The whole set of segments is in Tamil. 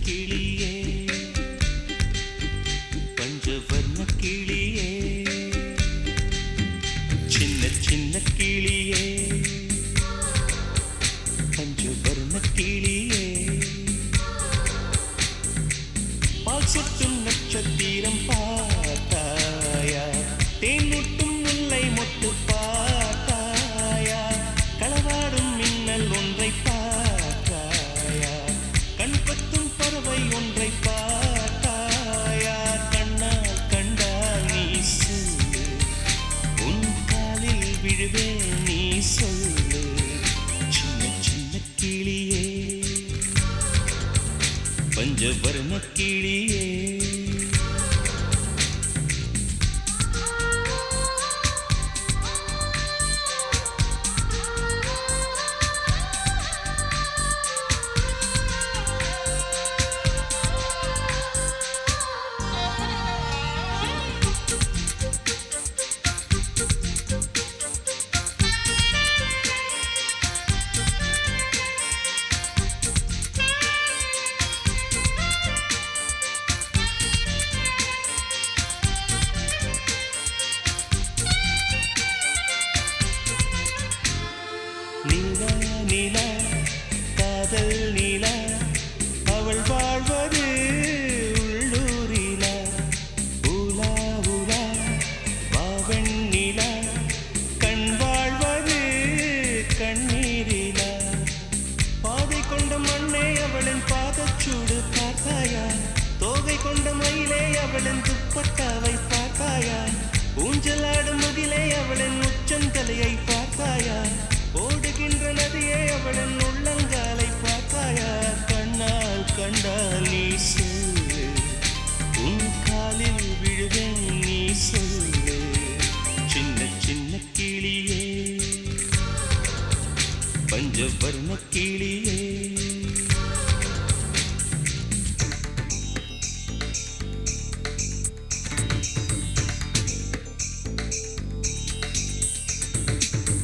கிளியே பஞ்சவர்ண கிளியே சின்ன சின்ன கிளியே பஞ்சவர்ண கிளியே பால் சொட்டும் நட்சத்திரம் பார்த்தாயா தேன் முட்டும் முல்லை மொட்டு பார்த்தாயா களவாடும் மின்னல் ஒன்றை பார்த்தாயா கண் கொத்தும் பறவை ஒன்றை பார்த்தாயா கண்ணால் கண்டால் நீ சொல்லு உன் காலில் விழுவேன் நீ சொல்லு சின்ன சின்ன கிளியே பஞ்சவர்ண கிளியே நீலா நீலா காதல் நீலா அவள் வாழ்வது உள்ளூரிலா ஊலா ஊலா பாவன் நீலா கண் வாழ்வது கண்ணீரிலா பாதை கொண்ட மண்ணே அவளின் பாதச்சூடு பார்த்தாயா தோகை கொண்ட மயிலே அவளின் துப்பட்டாவை பார்த்தாயா ஊஞ்சலாடும் முகிலே அவளின் உச்சந்தலையை பார்த்தாயா ஓடுகின்ற நதியே அவளின் உள்ளங்காலை பார்த்தாயா கண்ணால் கண்டால் நீ சொல்லு உன் காலில் விழுவேன் நீ சொல்லு சின்ன சின்ன கிளியே பஞ்சவர்ண கிளியே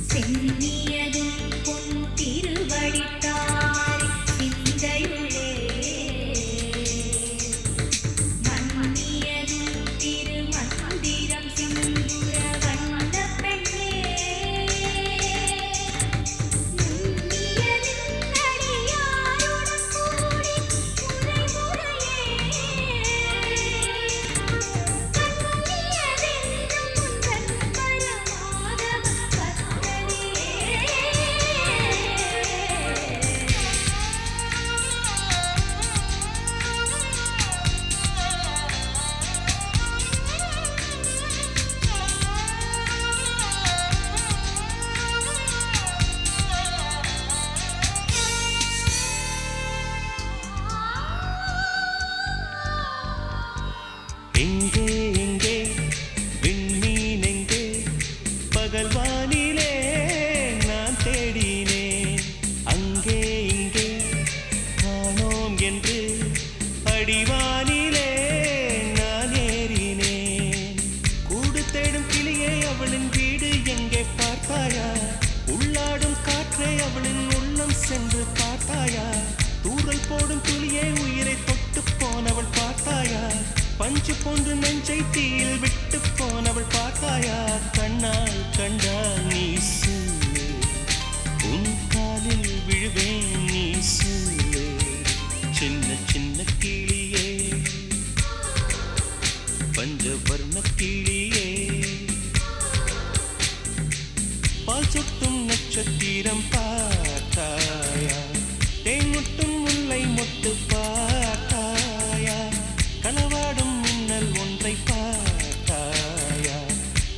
சென்னியதும் பொன் திருவடித்தாரி சிந்தையுளே மன்னியதும் திருமந்திரம் சிந்துர வண்ண பெண்ணே நுண்ணியதும் நடியாருடன் கூடி முறை முறையே கண்ணியதென்றும் உந்தன் பரமாதவ எங்கே எங்கே விண்மீன் எங்கே பகல் வானிலே நான் தேடினேன் அங்கே இங்கே காணோம் என்று அடிவானிலே நான் ஏறினேன் கூடு தேடும் கிளியே அவளின் வீடு எங்கே பார்த்தாயா உள்ளாடும் காற்றே அவளின் உள்ளம் சென்று பார்த்தாயா தூறல் போடும் துளியே உயிரை தொட்டு போனவள் பார்த்தாயா பஞ்சு போன்று நெஞ்சை தீயில் விட்டு போனவள் பார்த்தாயா கண்ணால் கண்டால் நீ சொல்லு உன் காலில் விழுவேன் நீ சொல்லு சின்ன சின்ன கிளியே பஞ்சவர்ண கிளியே பால் சொட்டும் நட்சத்திரம் பார்த்தாயா தேன் முட்டும் முல்லை மொட்டு பார்த்தாயா களவாடும் மின்னல் ஒன்றை பார்த்தாயா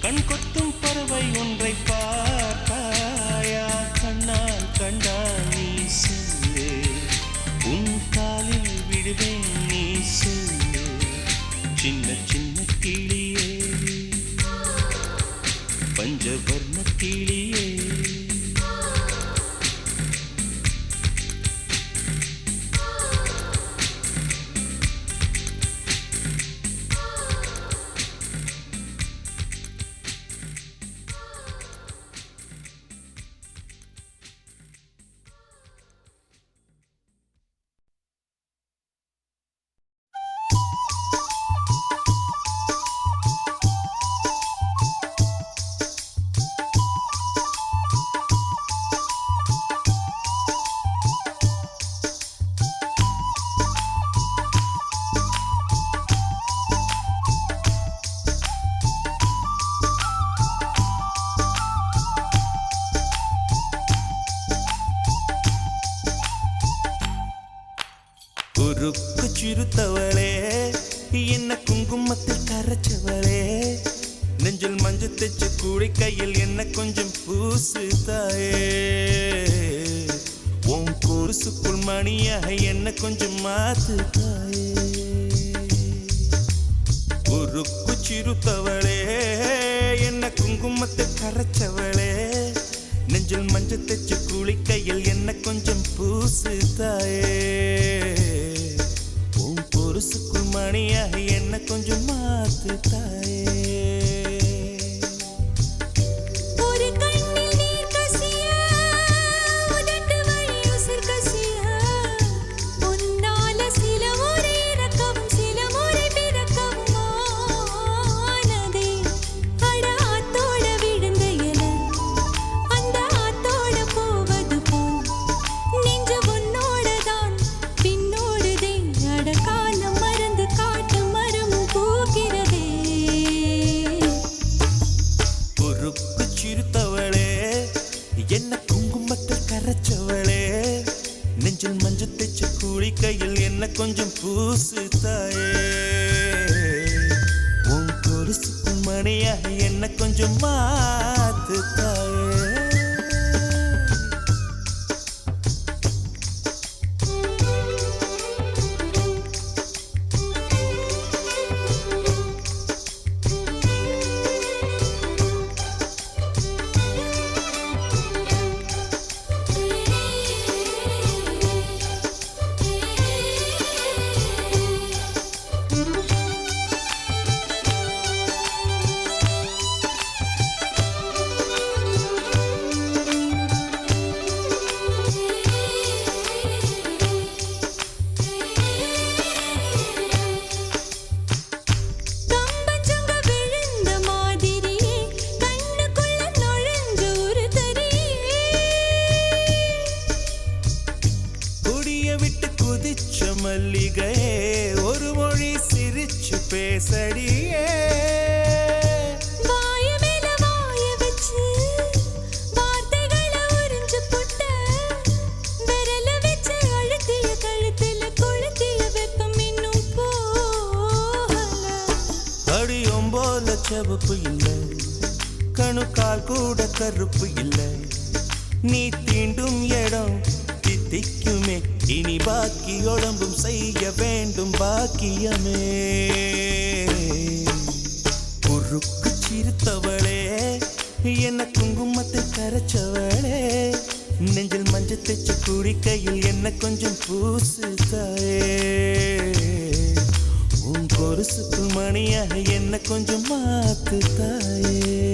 கண் கொத்தும் பறவை ஒன்றை பார்த்தாயா கண்ணால் கண்டால் நீ சொல்லு உன் காலில் விடுவேன் நீ சொல்லு சின்ன சின்ன கிளியே பஞ்சவர்ண கிளியே சிறுத்தவளே என்ன குங்குமத்தில் கரைச்சவளே நெஞ்சில் மஞ்சள் தைச்ச கூடி கையில் என்ன கொஞ்சம் பூசு தாயே உன் கொலுசுக்குள் மணியாக என்ன கொஞ்சம் மாத்து தாயே உருக்கு சிறுத்தவளே என்ன குங்குமத்தில் கரைச்சவளே நெஞ்சில் மஞ்சள் தைச்ச கூலி கையில் என்ன கொஞ்சம் பூசு தாயே உன் பொருசுக்குள் மணியாக என்ன கொஞ்சம் மாத்து தாயே என்ன குங்குமத்தில் கரைச்சவளே நெஞ்சில் மஞ்சள் தைச்ச கூலி கையில் என்ன கொஞ்சம் பூசு தாயே உன் கொலுசுக்குள் மணியாக என்ன கொஞ்சம் மாத்து தாயே மல்லிகையே ஒரு மொழி சிரிச்சு பேசடியே வாய மேல வாய வச்சு வார்த்தைகளை உறிஞ்சு போட்ட விரல வச்சு அழுத்திய கழுத்துல கொளுத்திய வெப்பம் இன்னும் போகல அடியும் போல செவப்பு இல்லை கணுக்கால் கூட கருப்பு இல்லை நீ தீண்டும் இடம் தித்திக்குமே இனி பாக்கி உடம்பும் செய்ய வேண்டும் பாக்கியமே குறுக்கு சிறுத்தவளே என்ன குங்குமத்தில் கரைச்சவளே நெஞ்சில் மஞ்சள் தைச்ச கூடி கையில் என்ன கொஞ்சம் பூசு தாயே உன் கொலுசுக்குள் மணியாக என்ன கொஞ்சம் மாத்து தாயே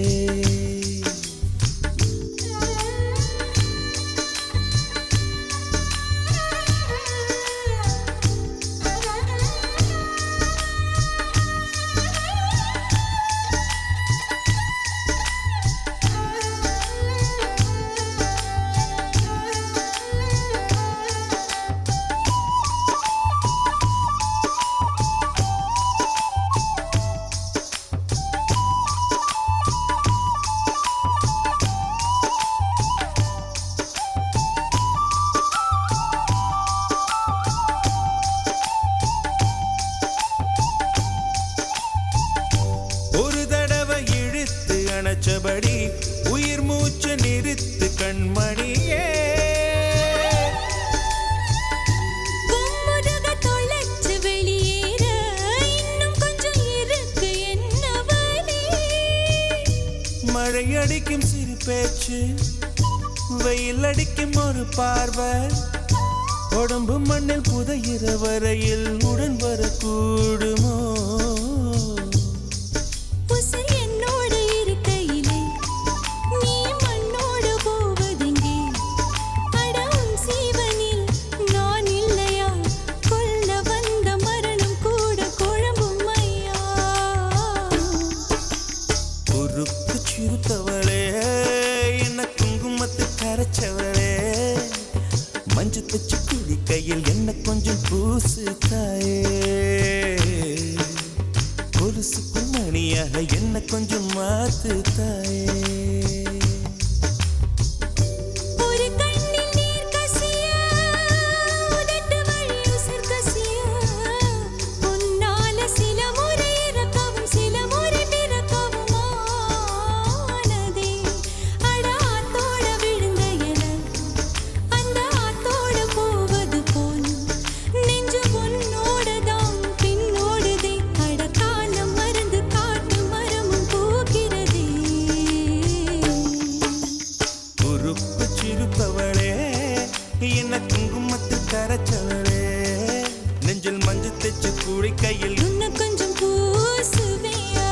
அணைச்சபடி உயிர் மூச்சு நிறுத்து கண்மணியே கும்முடுக தொலைச்சு வெளியேற இன்னும் கொஞ்சம் இருக்கு என்ன வழி மழை அடிக்கும் சிறு பேச்சு வெயில் அடிக்கும் ஒரு பார்வை உடம்பு மண்ணில் புதையிற வரையில் உடன் வரக்கூடுமோ மஞ்சள் தைச்ச கூடி கையில் என்ன கொஞ்சம் பூசு தாயே கொலுசுக்குள் மணியாக என்ன கொஞ்சம் மாத்து தாயே ஒரு கண்ணில் நீர் கசியா உதட்டு வழி உசர் கசியா கரைச்சவளே நெஞ்சில் மஞ்சள் தைச்சு குளிக்கையில் இன்னும் கொஞ்சம் பூசுவியா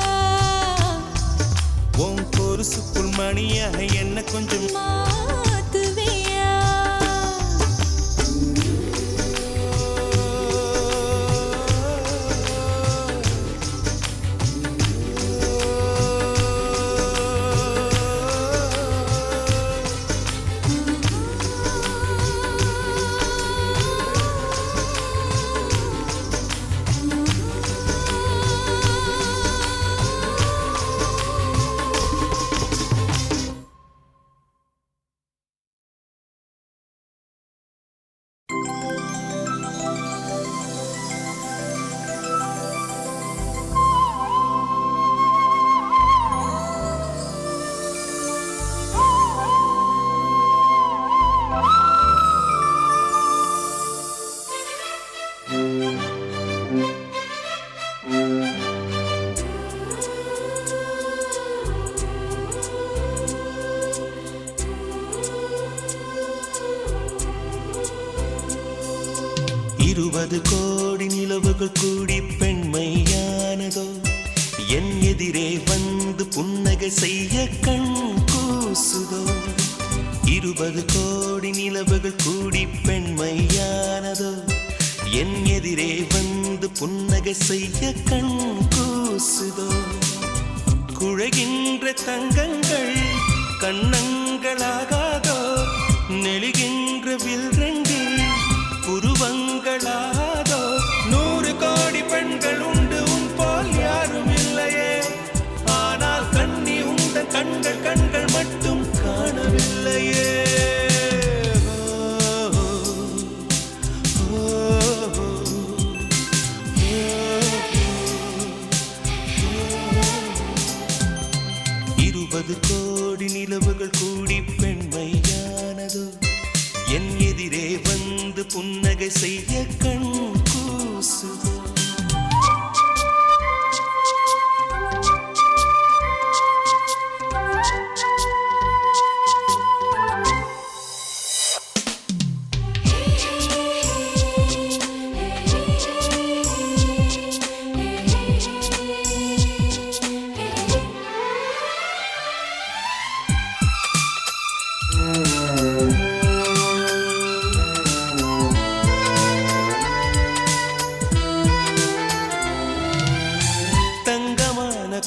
உன் பொருசுக்குள் மணியாக என்ன கொஞ்சம் மாத்துவியா இருபது கோடி நிலவுகள் கூடி பெண்மையானதோ என் எதிரே வந்து புன்னகை செய்ய கண் கூசுதோ 20 கோடி நிலவுகள் கூடி பெண்மையானதோ என் எதிரே வந்து புன்னகை செய்ய கண் கூசுதோ குழைகின்ற தங்கங்கள் கண்ணங்களாகாதோ நெளிகின்ற வில்ரங்கில் புருவங்களாதோ 100 கோடி பெண்கள் உண்டு உன் போல் யாரும் இல்லையே ஆனால் கண்ணி உண்ட கண்கள் கண்கள் மட்டும் காணவில்லையே இருபது கோடி நிலவுகள் கூடி பெண்மையானதோ என் எதிரே வந்து புன்னகை செய்ய கண் கூசுதோ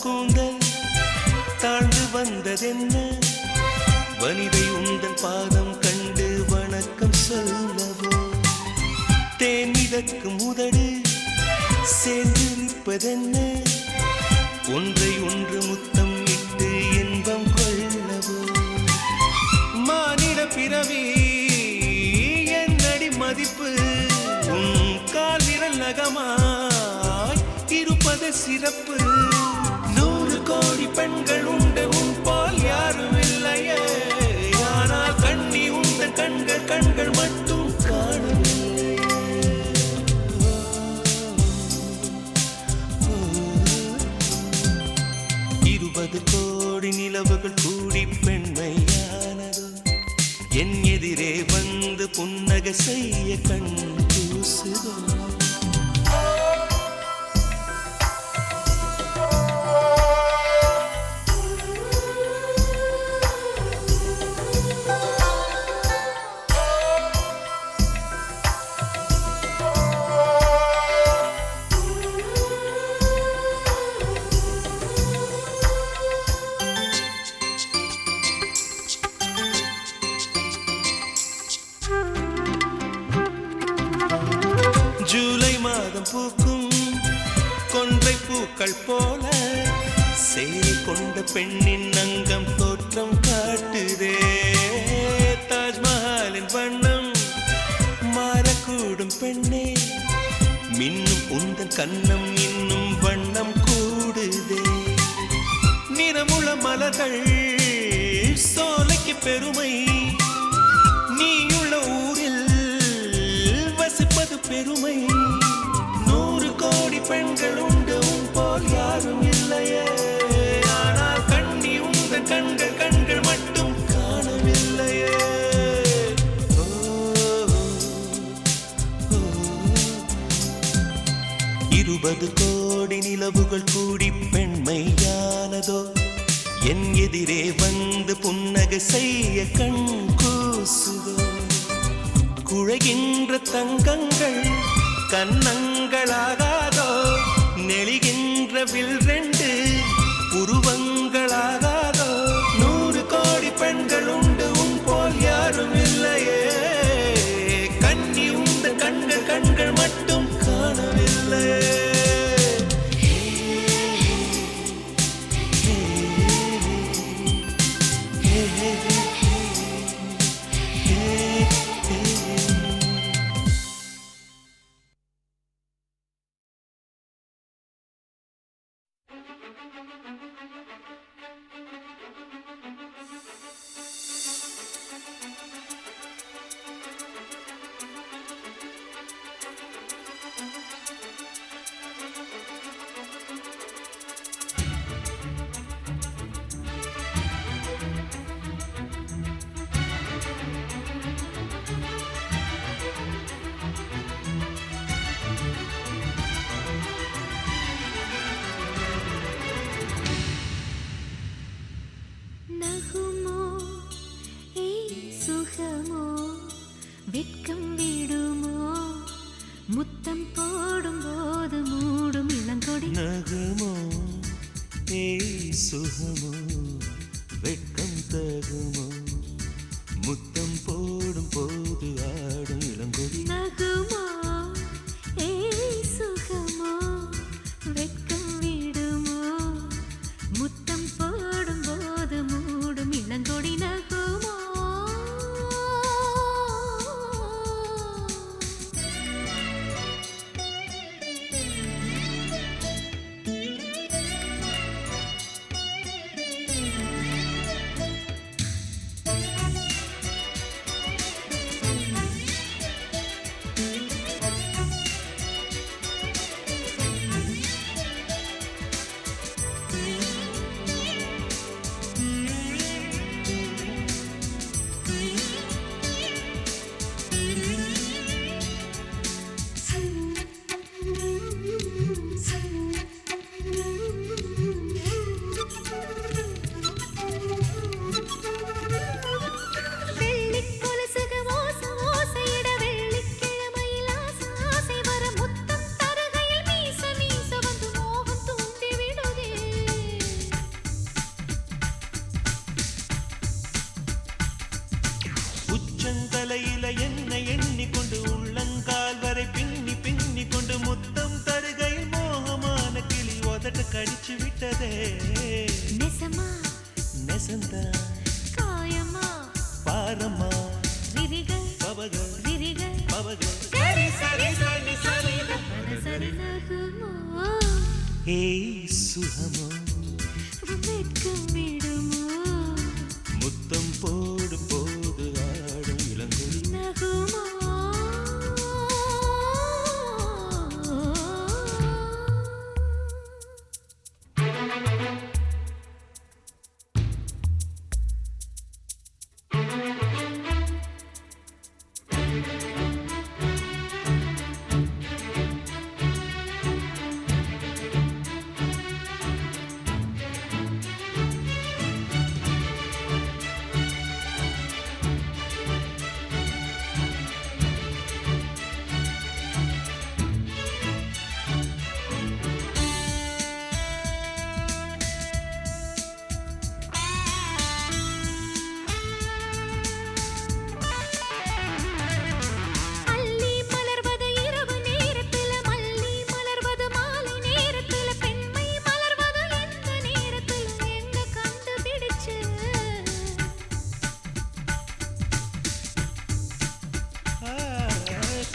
கூந்தல் தாழ்ந்து வந்ததென்ன வனிதை உந்தன் பாதம் கண்டு வணக்கம் சொல்லவோ தேன் மிதக்கும் உதடு சேர்ந்திருப்பதென்ன ஒன்றை ஒன்று முத்தம் இட்டு இன்பம் கொள்ளவோ மானிட பிறவி என்னடி மதிப்பு உன் கால் விரல் நகமாய் இருப்பது சிறப்பு 100 கோடி பெண்கள் உண்டு உன் போல் யாரும் இல்லையே ஆனால் கண்ணி உந்த கண்கள் கண்கள் மட்டும் காணவில்லையே 20 கோடி நிலவுகள் கூடி பெண்மையானதோ என் எதிரே வந்து புன்னகை செய்ய கண் கூசுதோ ஜூலை மாதம் பூக்கும் கொன்றை பூக்கள் போல சேரி கொண்ட பெண்ணின் அங்கம் தோற்றம் காட்டுதே தாஜ்மஹாலின் வண்ணம் மாறக்கூடும் பெண்ணே மின்னும் உந்தன் கண்ணம் இன்னும் வண்ணம் கூடுதே நிறமுள மலர்கள் சோலைக்கு பெருமை நீயுள்ள ஊரில் வசிப்பது பெருமை 100 கோடி பெண்கள் உண்டு உன் போல் யாரும் இல்லையே ஆனால் கண்ணி உந்த கண்கள் கண்கள் மட்டும் காணவில்லையே கோடி நிலவுகள் கூடி பெண்மையானதோ என் எதிரே வந்து புன்னகை செய்ய கண் கூசுதோ குழைகின்ற தங்கங்கள் கன்னங்களாகாதோ நெளிகின்ற வில் ரெண்டு உருவங்களாகாதோ 100 கோடி பெண்கள் உண்டு உன் போல் யாரும் இல்லையே கண்ணி உந்த கண்கள் கண்கள் மட்டும் காணவில்லையே வெட்கம் விடுமோ முத்தம் போடும் போது மூடும் இளங்கொடி நகுமோ ஏய் சுகமோ வெட்கம் தகுமோ முத்தம் போடும் போது ஆடும் இளங்கொடி நகுமோ ஏய் சுகமோ வெட்கம் விடுமோ முத்தம் போடும் போது மூடும் இளங்கொடி நகுமோ உச்சந்தலையில என்ன எண்ணிக்கொண்டு உள்ளங்கால் வரை பின்னி பின்னி கொண்டு முத்தம் தருகையில் மோகமான கிளி உதட்ட கடிச்சு விட்டதே நெசமா நெசந்தா காயமா பாரமா விரிகள் பவக விரிகள் பவக சரி சரி சரி சரி சரி நகுமோ ஏய் சுகமோ வெட்கம் விடுமோ முத்தம் போடும் போது ஆடும் இளங்கொடி நகுமோ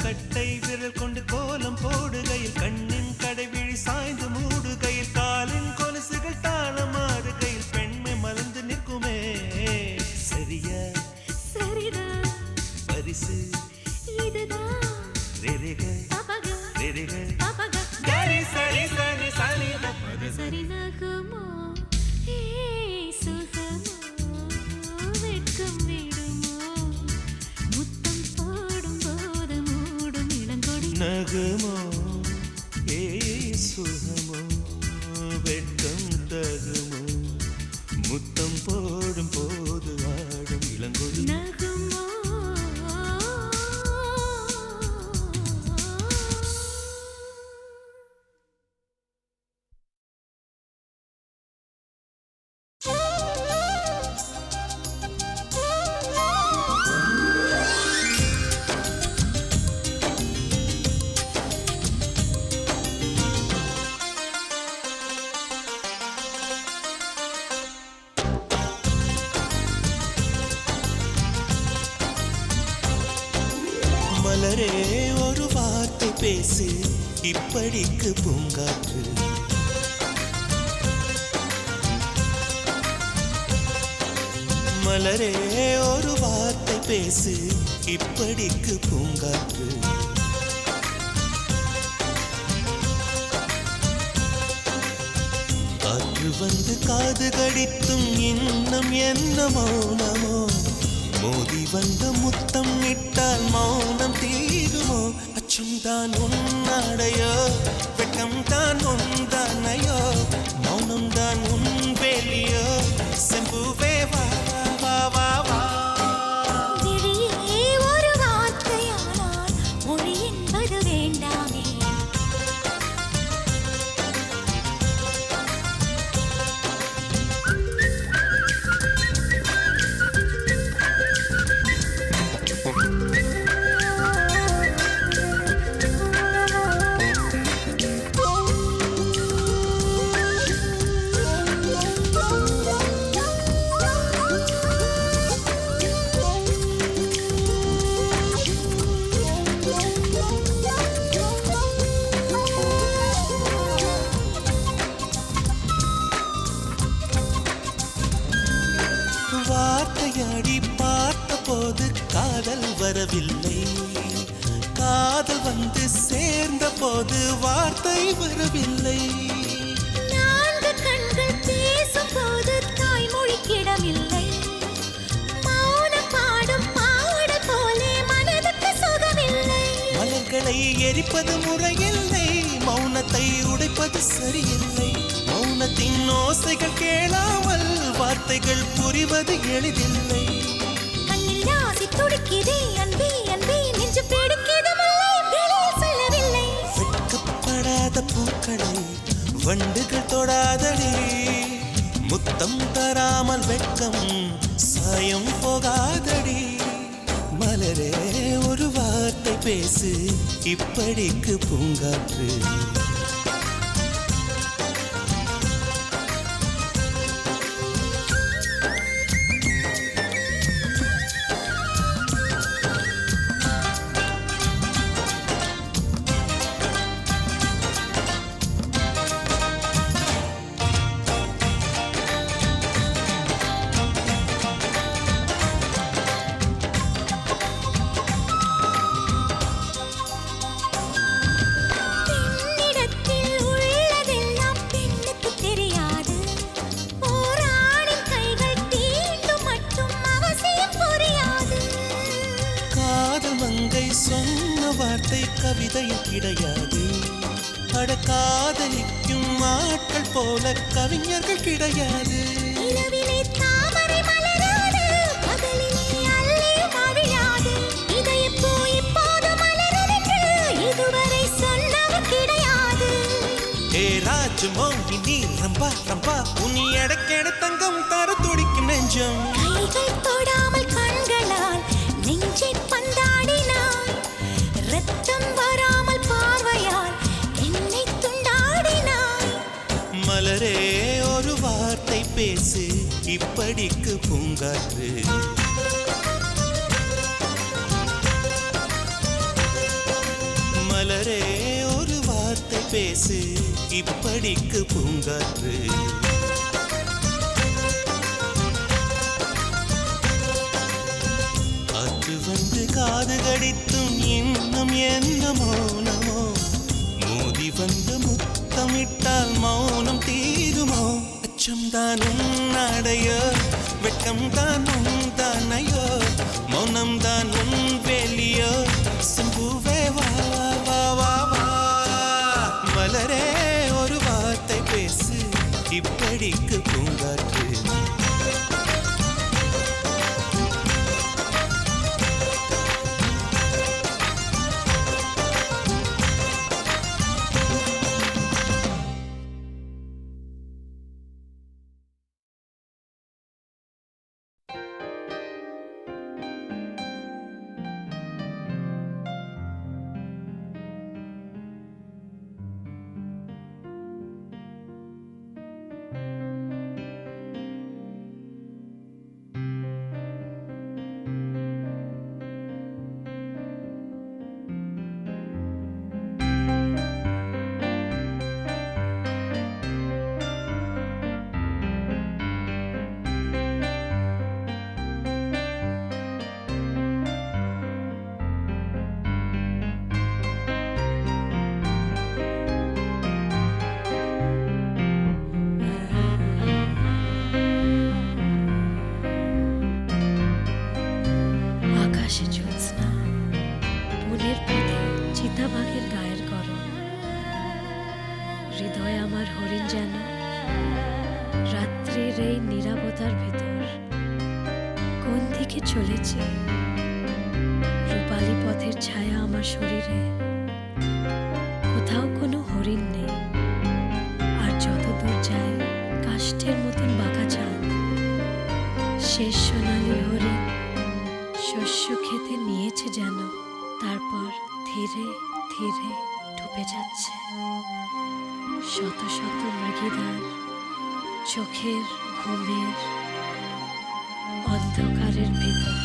கட்டை விரல் கொண்டு கோலம் போடுகையில் கண்ணின் கடைவிழி சாய்ந்து மூடுகையில் காலின் கொலுசுகள் தாளமாடுகையில் பெண்மை மலர்ந்து நிற்குமே சரியா சரிதான் பரிசு இதுதான் ரெரிக பபக ரெரிக பபக கரி சரி சரி சரி சரி நகுமோ ஏய் சுகமோ வெட்கம் விடுமோ முத்தம் போடும் போது மூடும் இளங்கொடி நகுமோ ஏய் இளங்கொடி நகுமோ மலரே ஒரு வார்த்தை பேசு இப்படிக்கு பூங்காற்று மலரே ஒரு வார்த்தை பேசு இப்படிக்கு பூங்காற்று காற்று வந்து காது கடித்தும் இன்னும் என்ன மௌனமோ மோதி வந்த முத்தம் இட்டால் மௌனம் தீருமோ அச்சம் தான் உன்னாடையோ வெட்கம் தான் உந்தானையோ மௌனம் தான் உன் வேலியோ செம்புவே வா வா வா வா விழியே ஒரு வார்த்தையானால் மொழி என்பது வேண்டாமே வார்த்தையாடி பார்த்த போது காதல் வரவில்லை காதல் வந்து சேர்ந்த போது வார்த்தை வரவில்லை நான்கு கண்கள் பேசும் போது தாய்மொழி கிடமில்லை மௌனம் பாடும் பாடல் போலே மனதுக்கு சுகமில்லை மலர்களை எரிப்பது முறையில்லை மௌனத்தை உடைப்பது சரியில்லை மௌனத்தின் ஓசைகள் கேளாமல் வார்த்தைகள் புரிவது எளிதில்லை கண்ணில் ஆசை துடிக்குதே அன்பே அன்பே நெஞ்சு பிடிக்குது மல்லை வெளியில் சொல்லவில்லை வெட்கப்படாத பூக்களை வண்டுகள் தொடாதடி முத்தம் தராமல் வெட்கம் சாயம் போகாதடி மலரே ஒரு வார்த்தை பேசு இப்படிக்கு பூங்காற்று பெண்ணிடத்தில் உள்ளதெல்லாம் பெண்ணுக்கு தெரியாது போராடின் கைகள் தீண்டும் மட்டும் அவசியம் புரியாது காதல் மங்கை சொன்ன வார்த்தை கவிதையில் கிடையாது அட காதலிக்கும் ஆட்கள் போல கவிஞர்கள் கிடையாது இரவிலே தாமரை மலராது பகலிலே அல்லியும் அவிழாது இதயப்பூ இப்போது மலருதென்று இதுவரை சொன்னவர் கிடையாது ஏ ராஜு மோகினி ரம்பா ரம்பா உனி எடக்கெட தங்கம் தர துடிக்கும் நெஞ்சம் கைகள் தொடாமல் கண்களால் நெஞ்சை பந்தாடினாய் ரத்தம் வராமல் பார்வையால் என்னை துண்டாடினாய் மலரே ஒரு வார்த்தை பேசு இப்படிக்கு பூங்காற்று மலரே ஒரு வார்த்தை பேசு இப்படிக்கு பூங்காற்று காற்று வந்து காது கடித்தும் இன்னும் என்ன மௌனமோ மோதி வந்து முத்தமிட்டால் மௌனம் தீருமோ அச்சம் தான் உன்னாடையோ வெட்கம் தான் உந்தானையோ மௌனம் தான் உன் வேலியோ செம்புவே வா வா வா வா மலரே ஒரு வார்த்தை பேசு இப்படிக்கு பூங்காற்று আকাশে জ্যোৎস্না, বনের পথে চিতাবাঘের গায়ের গরম। হৃদয় আমার হরিণ যেন রাত্রির এই নীরবতার ভেতর কোন দিকে চলেছে। রূপালী পথের ছায়া আমার শরীরে, কোথাও কোনো হরিণ নেই। আর যত দূর যায় কাষ্ঠের মতন বাঁকা চাঁদ, শেষ সোনালি হরিণ শস্য খেতে নিয়েছে যেন, তারপর ধীরে ধীরে ডুবে যাচ্ছে শত শত মৃগীদার চোখের ঘুমের অন্ধকারের ভিতর।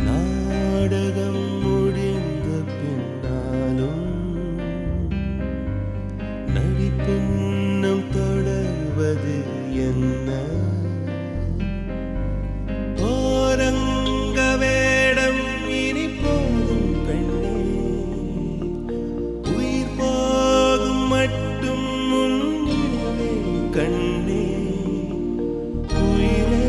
நாடகம் முடிந்த பின்னாலும் நடிப்பின்னும் தொடர்வது என்ன? ஓரங்க வேடம் இனி போதும் பெண்ணே, உயிர் போகும் மட்டும் முன்னிலே கண்ணே உயிரே.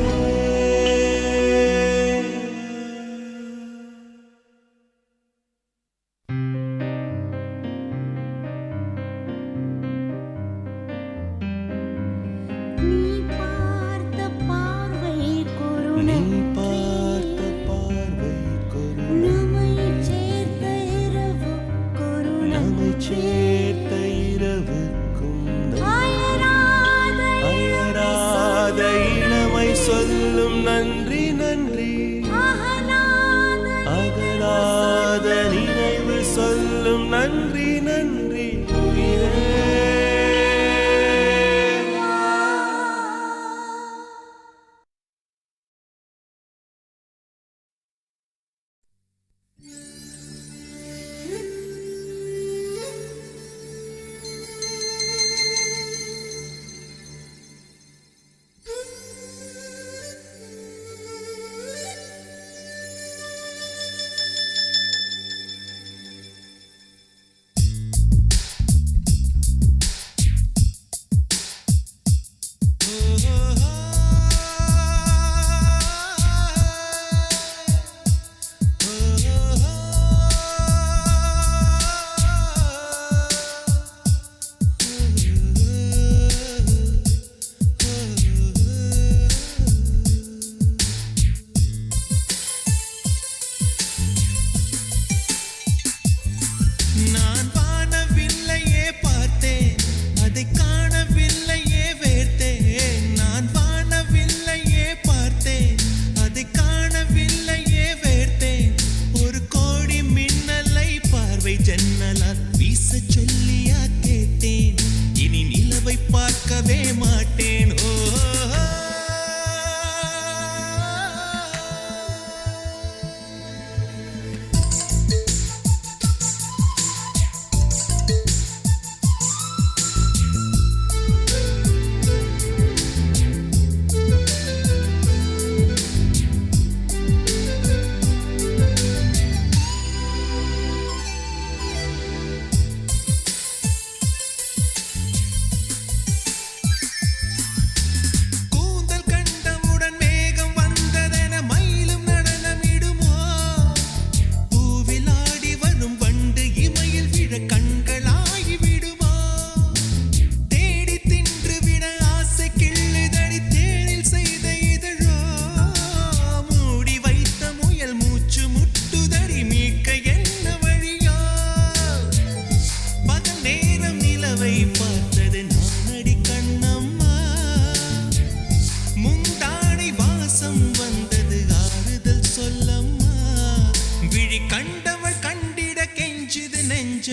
சேர்த்த இரவுக்கும் அயராத இளமை சொல்லும் நன்றி நன்றி, அகலாத நினைவு சொல்லும் நன்றி நன்றி உயிரே.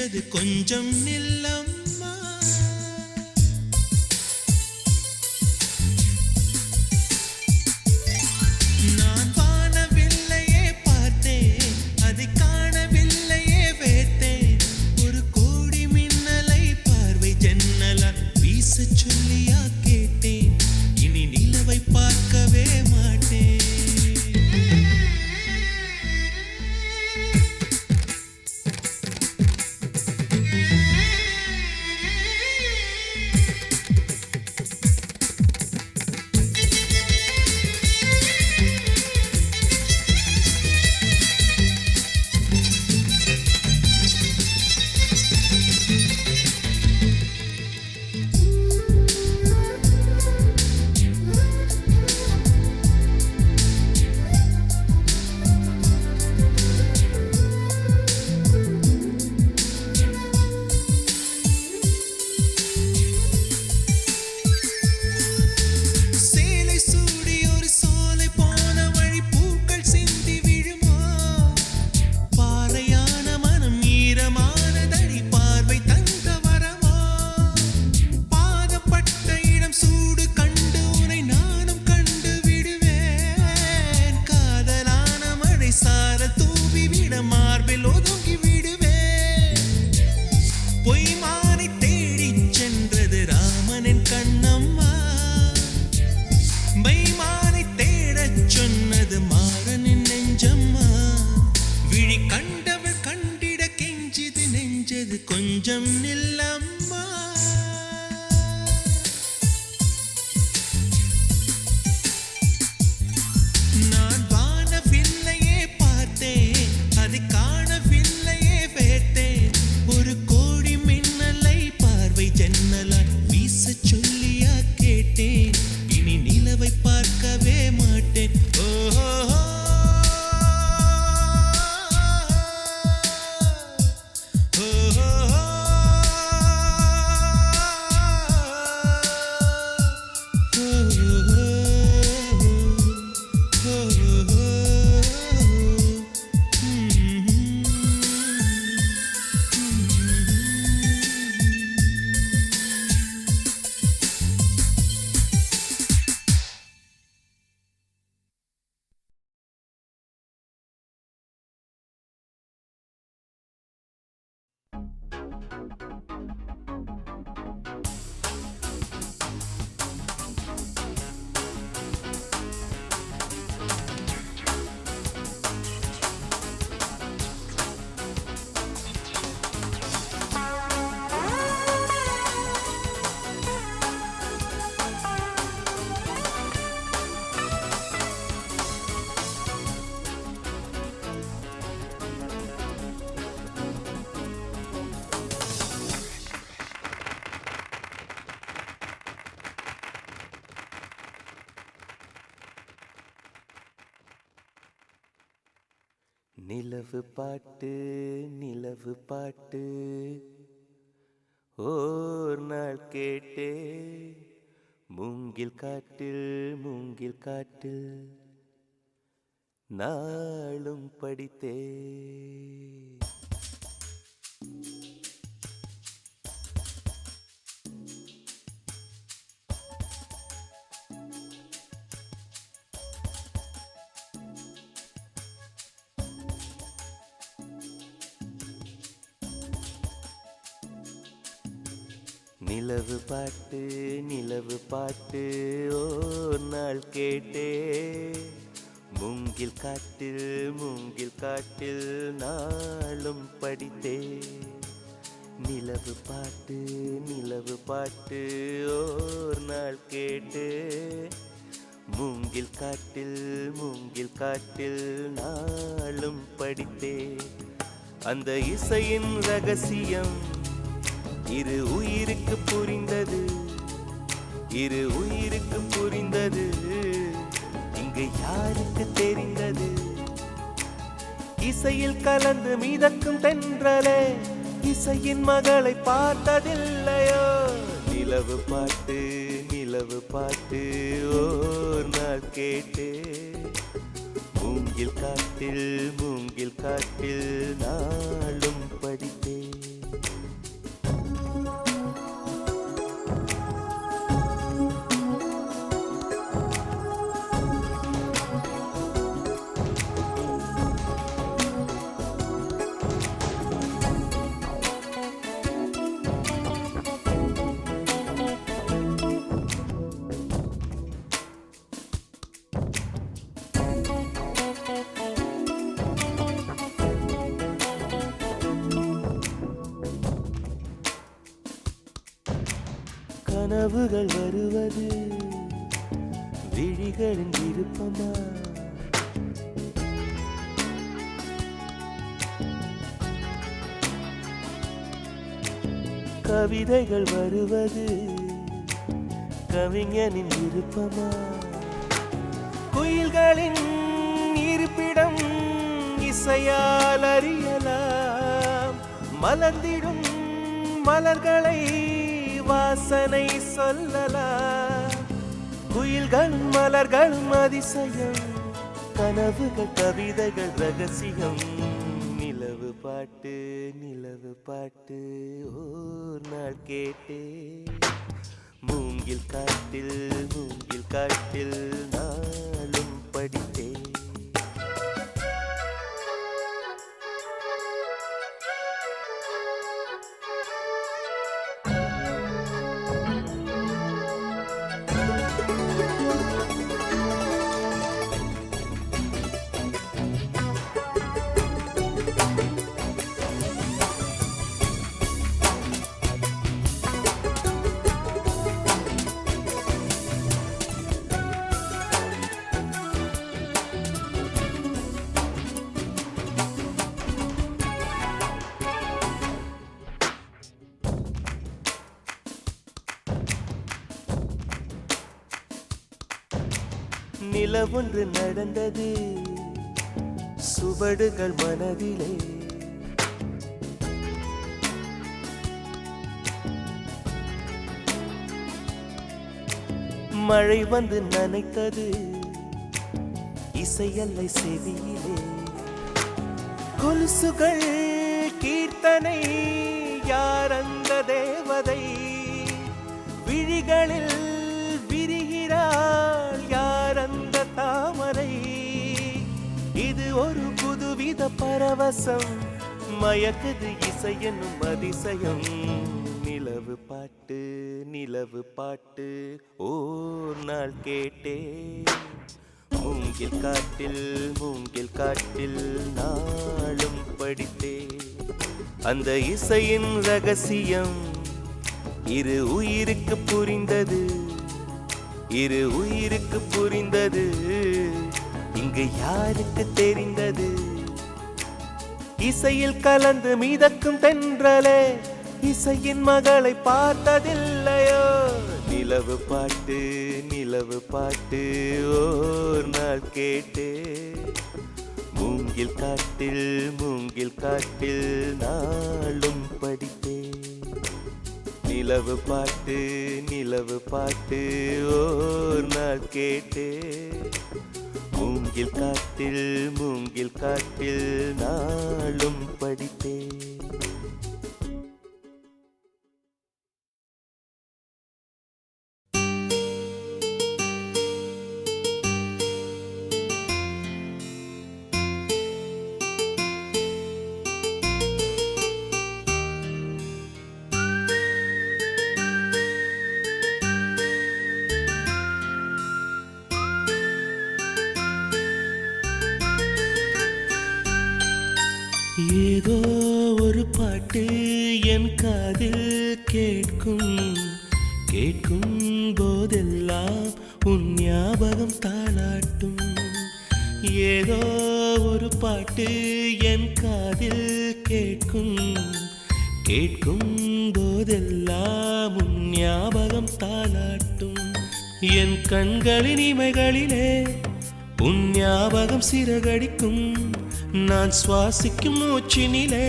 நெஞ்சது கொஞ்சம் நில்லம்மா. நான் வானவில்லையே பார்த்தேன், அதை காணவில்லையே வேத்தேன். ஒரு கோடி மின்னலை பார்வை ஜன்னலா வீச சொல்லியா கேட்டேன். இனி நிலவை பார்க்கவே மாட்டேன். கொஞ்சம் நில்லம்மா. நான் வானவில்லையே பார்த்தேன், அதை காணவில்லையே வேத்தேன். ஒரு கோடி மின்னலை பார்வை ஜன்னலா வீச சொல்லியா கேட்டேன். இனி நிலவை பார்க்கவே மாட்டேன். ஓஹோ நிலவு பாட்டு நிலவு பாட்டு ஓர் நாள் கேட்டே மூங்கில் காட்டில் நாளும் படித்தே. நிலவு பாட்டு ஓர் நாள் கேட்டே மூங்கில் காட்டில் நாளும் படித்தே. நிலவு பாட்டு ஓர் நாள் கேட்டே மூங்கில் காட்டில் நாளும் படித்தே. அந்த இசையின் ரகசியம் இரு உயிருக்கு புரிந்தது, இங்கு யாருக்கு தெரிந்தது? இசையில் கலந்து மிதக்கும் தென்றலே இசையின் மகளை பார்த்ததில்லையோ? நிலவு பாட்டு ஓர் நாள் கேட்டே மூங்கில் காட்டில் நாளும் படித்தே. கனவுகள் வருவது விழிகளின் விருப்பமா? கவிதைகள் வருவது கவிஞனின் விருப்பமா? குயில்களின் இருப்பிடம் இசையால் அறியலாம். மலர்ந்திடும் மலர்களை வாசனை சொல்லலாம். குயில்களும் மலர்களும் அதிசயம், கனவுகள் கவிதைகள் ரகசியம். நிலவு பாட்டு நிலவு பாட்டு ஓர் நாள் கேட்டே, மூங்கில் காட்டில் நாளும் படித்தேன். நிலவொன்று நடந்தது சுவடுகள் மனதிலே. மழை வந்து நனைத்தது இசையல்லை செவியிலே. கொலுசுகள் கீர்த்தனை, யார் அந்த தேவதை? விழிகளில் விரிகிறாள் யார் அந்த தாமரை? இது ஒரு புதுவித பரவசம், மயக்குது இசை என்னும் அதிசயம். நிலவு பாட்டு ஓர் நாள் கேட்டே, மூங்கில் காட்டில் நாளும் படித்தே. அந்த இசையின் ரகசியம் இரு உயிருக்கு புரிந்தது, இங்கு யாருக்கு தெரிந்தது? இசையில் கலந்து மிதக்கும் தென்றலே, இசையின் மகளை பார்த்ததில்லையோ? நிலவு பாட்டு ஓர் நாள் கேட்டே, மூங்கில் காட்டில் நாளும் படித்தே. நிலவு பாட்டு ஓர் நாள் கேட்டே, மூங்கில் காட்டில் நாளும் படித்தே. ஏதோ ஒரு பாட்டு என் காதில் கேட்கும் போதெல்லாம் உன் ஞாபகம் தாளாட்டும். ஏதோ ஒரு பாட்டு என் காதில் கேட்கும் போதெல்லாம் உன் ஞாபகம் தாளாட்டும். என் கண்களின் இமைகளிலே உன் ஞாபகம் சிறகடிக்கும். நான் சுவாசிக்கும் மூச்சினிலே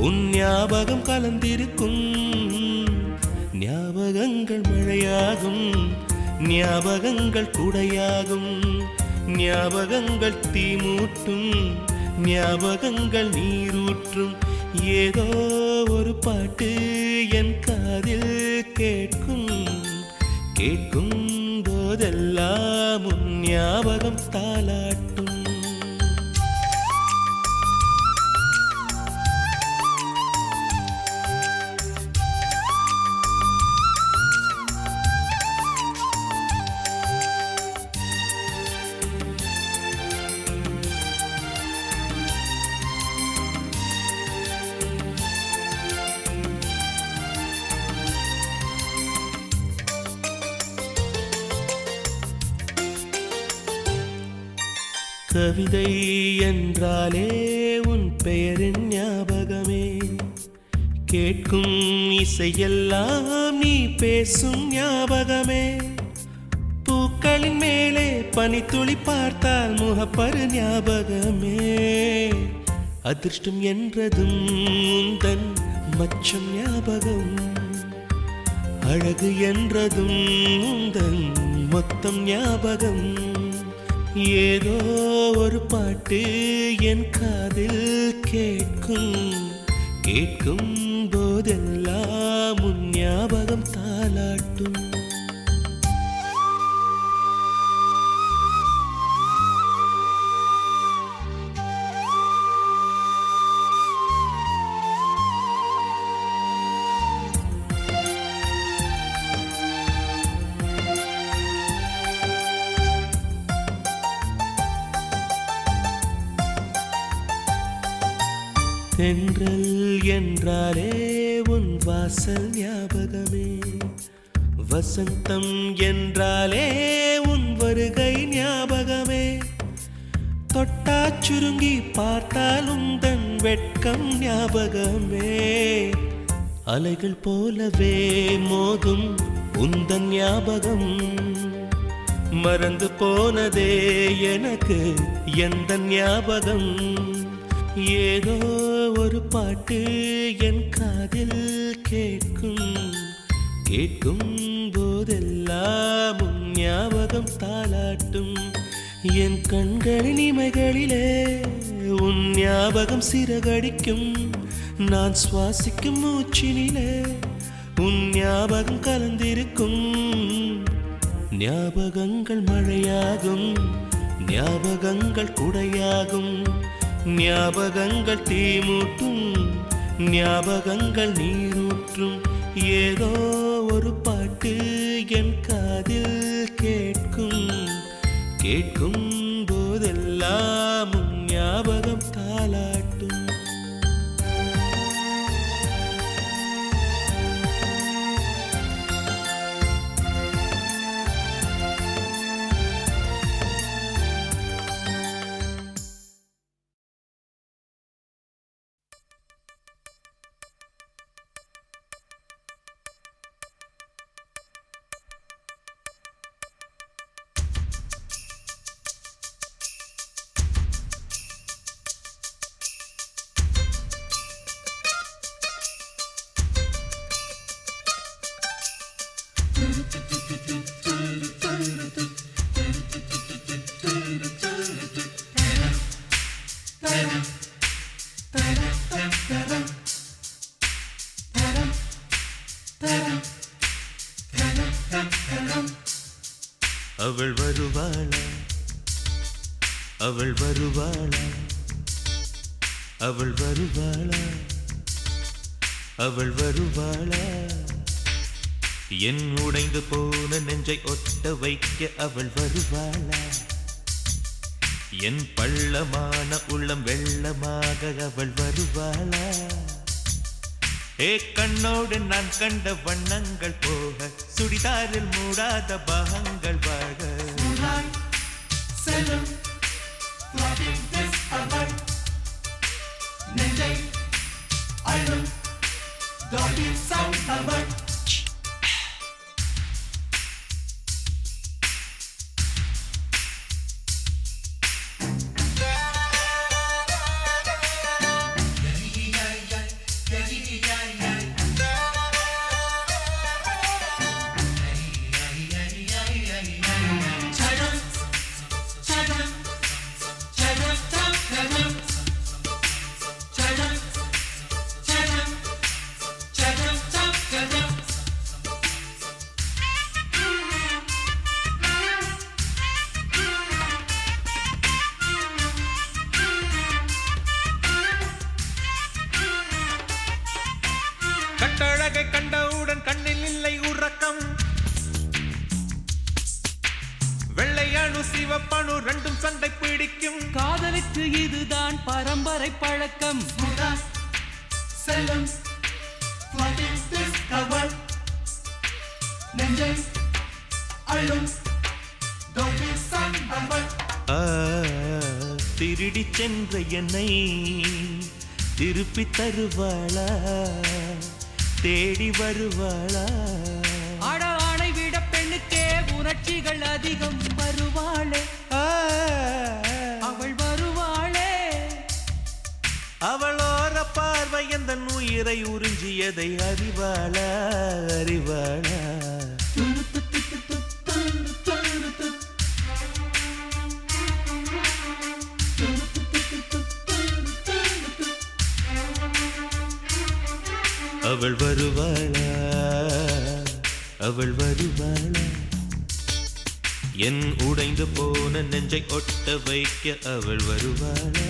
உன் ஞாபகம் கலந்திருக்கும். ஞாபகங்கள் மழையாகும், ஞாபகங்கள் குடையாகும், ஞாபகங்கள் தீமூட்டும், ஞாபகங்கள் நீரூற்றும். ஏதோ ஒரு பாட்டு என் காதில் கேட்கும் போதெல்லாம் உன் ஞாபகம் தாளாட்டும். கவிதை என்றாலே உன் பெயரின் ஞாபகமே, கேட்கும் இசையெல்லாம் நீ பேசும் ஞாபகமே, பூக்களின் மேலே பனித்துளி பார்த்தால் முகப்பரு ஞாபகமே, அதிர்ஷ்டம் என்றதும் உந்தன் மச்சம் ஞாபகம், அழகு என்றதும் உந்தன் மொத்தம் ஞாபகம், ஏதோ ஒரு பாட்டு என் காதில் கேட்கும், கேட்கும் போதெல்லாம் உன் ஞாபகம் தாலாட்டும். தென்றல் என்றாலே உன் வாசல் ஞாபகமே, வசந்தம் என்றாலே உன் வருகை ஞாபகமே, தொட்டா சுருங்கி பார்த்தால் உந்தன் வெட்கம் ஞாபகமே, அலைகள் போலவே மோதும் உந்தன் ஞாபகம், மறந்து போனதே எனக்கு எந்த ஞாபகம், ஏதோ ஒரு பாட்டு என் காதில் கேட்கும், கேட்கும் போதெல்லாம் உன் ஞாபகம் தாலாட்டும், என் கண்களின் இமைகளிலே உன் ஞாபகம் சிறகடிக்கும், நான் சுவாசிக்கும் மூச்சினிலே உன் ஞாபகம் கலந்திருக்கும், ஞாபகங்கள் மழையாகும், ஞாபகங்கள் குடையாகும், ஞாபகங்கள் தீமூட்டும், ஞாபகங்கள் நீரூற்றும், ஏதோ ஒரு பாட்டு என் காதில் கேட்கும், கேட்கும் போதெல்லாம் உன் ஞாபகம் தாலாட்டும். அவள் வருவாளா, அவள் வருவாளா, அவள் வருவாளா, அவள் வருவாளா, என் உடைந்து போன நெஞ்சை ஒட்ட வைக்க அவள் வருவாளா, என் பள்ளமான உள்ளம் வெள்ளமாக அவள் வருவாளா, ஏ கண்ணோடு நான் கண்ட வண்ணங்கள் போக, சுடிதாரில் மூடாத பாகங்கள் வாழ, செல்லும் நெஞ்சை அழும் கட்டழகை கண்டவுடன் கண்ணில் இல்லை உறக்கம், வெள்ளையணு சிவப்பணு ரெண்டும் சண்டை பிடிக்கும், காதலுக்கு இதுதான் பரம்பரை பழக்கம், செல்லும் நெஞ்சை அழும் ஆ திருடி சென்ற என்னை திருப்பி தருவாளா தேடி வருவாளா அட ஆணை விட பெண்ணுக்கே உணர்ச்சிகள் அதிகம் வருவாளே அவள் வருவாளே அவளோர பார்வை எந்த உயிரை உறிஞ்சியதை அறிவாளா அறிவாளா அவள் வருவாளா அவள் வருவாளா என் உடைந்து போன நெஞ்சை ஒட்ட வைக்க அவள் வருவாளா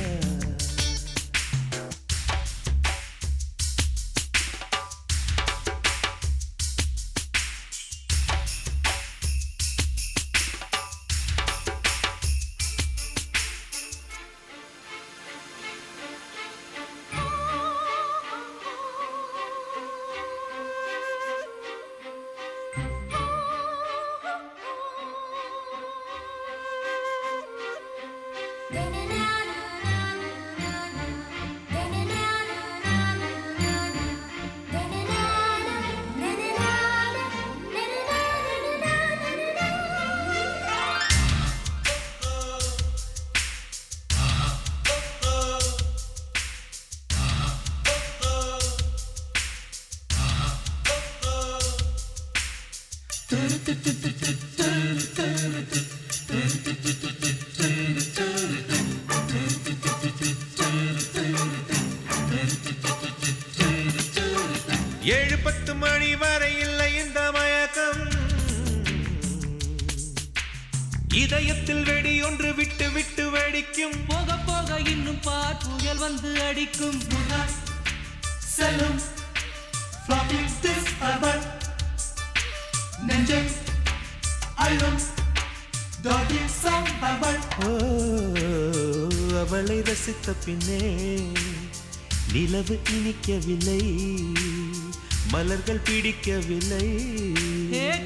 ஏழு 10 மணி வரை இல்லை இந்த மயக்கம் இதயத்தில் வெடி ஒன்று விட்டு விட்டு வெடிக்கும் போக போக இன்னும் பார் புயல் வந்து அடிக்கும் செல்லும் நெஞ்சை அழும் அவளை ரசித்த பின்னே நிலவு இனிக்கவில்லை மலர்கள் பிடிக்கவில்லை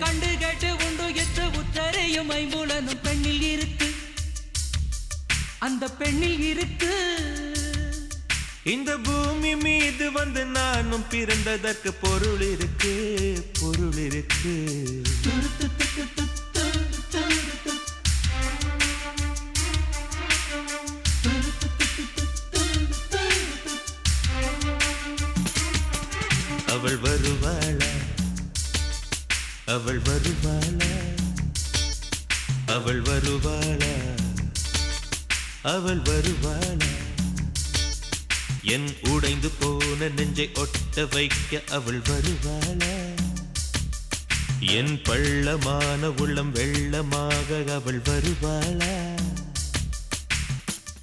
கண்டு கேட்டு உண்டு எத்து உத்தரையும் ஐம்புலனும் பெண்ணில் இருக்கு அந்த பெண்ணில் இருக்கு இந்த பூமி மீது வந்து நானும் பிறந்ததற்கு பொருள் இருக்கு பொருள் இருக்கு அவள் வருவாளா அவள் வருவாளா அவள் வருவாளா அவள் வருவாளா என் உடைந்து போன நெஞ்சை ஒட்ட வைக்க அவள் வருவாளா என் பள்ளமான உள்ளம் வெள்ளமாக அவள் வருவாளா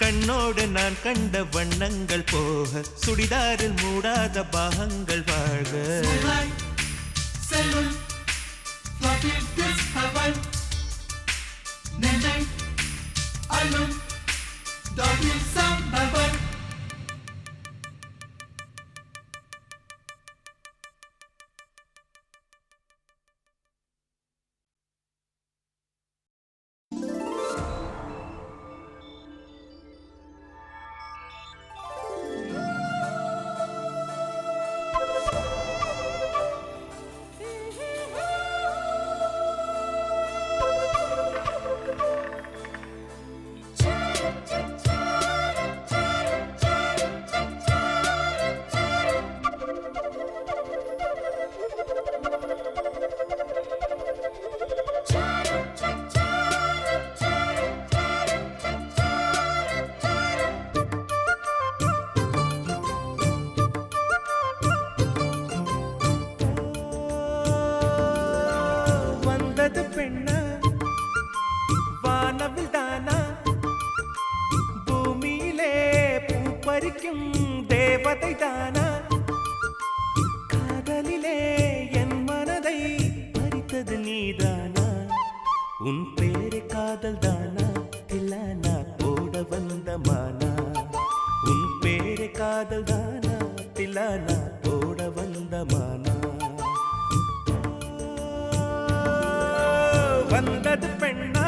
கண்ணோடு நான் கண்ட வண்ணங்கள் போக சுடிதாரில் மூடாத பாகங்கள் வாழ்க பறிக்கும் தேவதை தானா காதலிலே என் மனதை பறித்தது நீதானா உன் பேரு காதல் தானா தில்லானா போட வந்த மானா உன் பேரு காதல் தானா தில்லானா போட வந்த மானா வந்தது பெண்ணா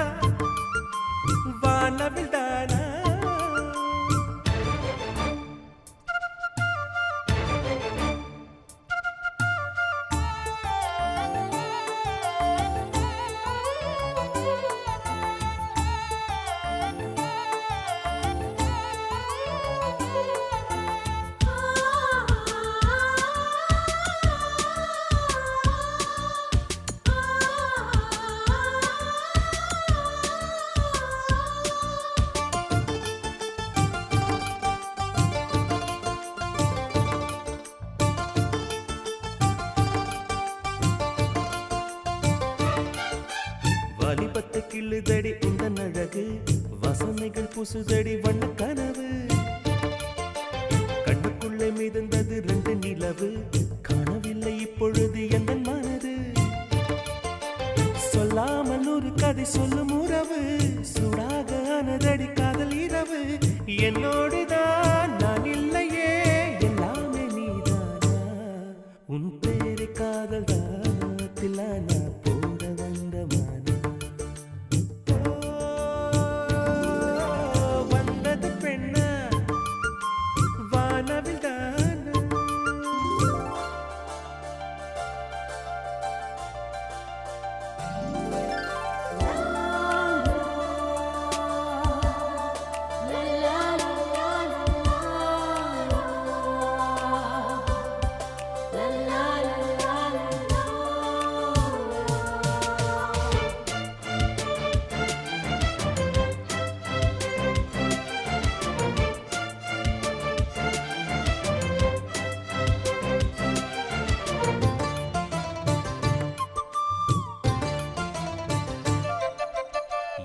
வானவில் தானா வாசனைகள் புசுதடி வண்ண கனவு கண்ணுக்குள்ளே மிதந்தது 2 நிலவு காணவில்லை இப்பொழுது எந்த மனது சொல்லாமல் ஒரு கதை சொல்லும் உறவு சூடாக ஆனதடி காதல் இரவு என்னோடுதான் நான் இல்லையே எல்லாமே நீதானா உன் பேரு காதல் தானா தில்லானா போட வந்த மானா வந்தது பெண்ணா வானவில் தானா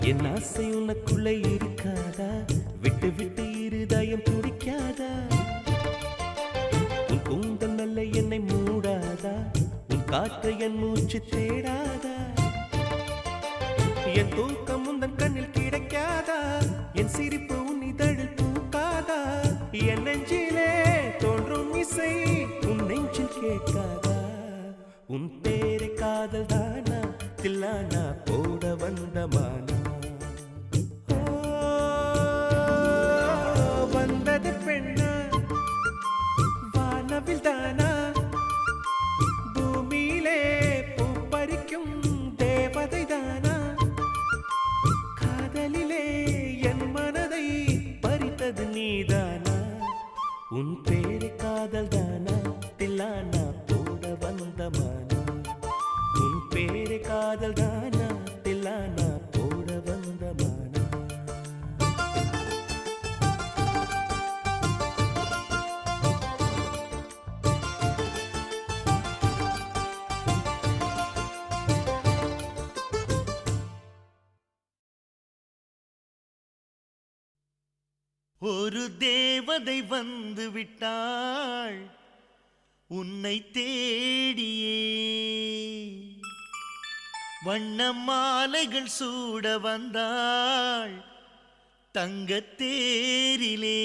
என் ஆசை உனக்குள்ளே இருக்காதா விட்டு விட்டு இருதயம் துடிக்காதா உன் கூந்தல் நல்ல என்னை மூடாதா உன் காற்று என் மூச்சு தேடாதா என் தூக்கம் உந்தன் கண்ணில் கிடைக்காதா என் சிரிப்பு உன் இதழில் பூக்காதா என் நெஞ்சிலே தோன்றும் இசை உன் நெஞ்சில் கேட்காதா உன் பேரு காதல் தானா தில்லானா போட வந்த மானா வந்தது பெண்ணா வானவில் தானா பூமியிலே பூ பறிக்கும் தேவதை தானா காதலிலே என் மனதை பறித்தது நீதானா உன் பேரு காதல் தானா தில்லானா போட வந்த மானா உன் பேரு காதல் தானா தில்லானா போட வந்த மானா ஒரு தேவதை வந்து விட்டாள் உன்னை தேடியே வண்ண மாலைகள் சூட வந்தாள் தங்கத் தேரிலே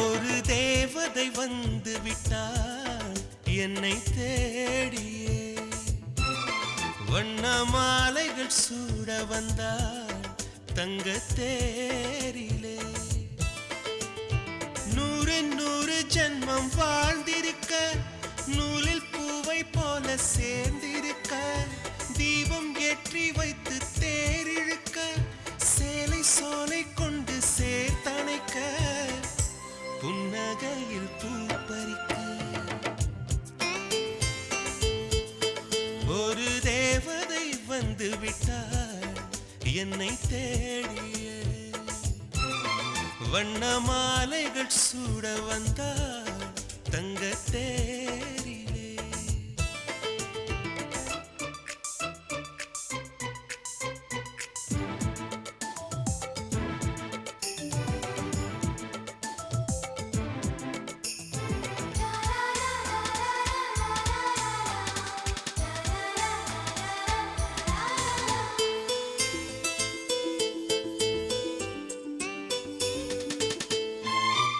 ஒரு தேவதை வந்து விட்டாள் என்னை தேடியே வண்ண மாலைகள் சூட வந்தாள் தங்கத் தேரிலே 100 ஜென்மம் வாழ்ந்திருக்க நூலில் பூவை போல சேர்ந்திருக்க தீபம் ஏற்றி வைத்து தேரிழுக்க சேலை சோலை கொண்டு சேர்த்தணைக்க புன்னகையில் பூ பறிக்க ஒரு தேவதை வந்து விட்டாள் என்னை தேடிய வண்ண மாலைகள் சூட வந்தாள் தங்கத் தேரிலே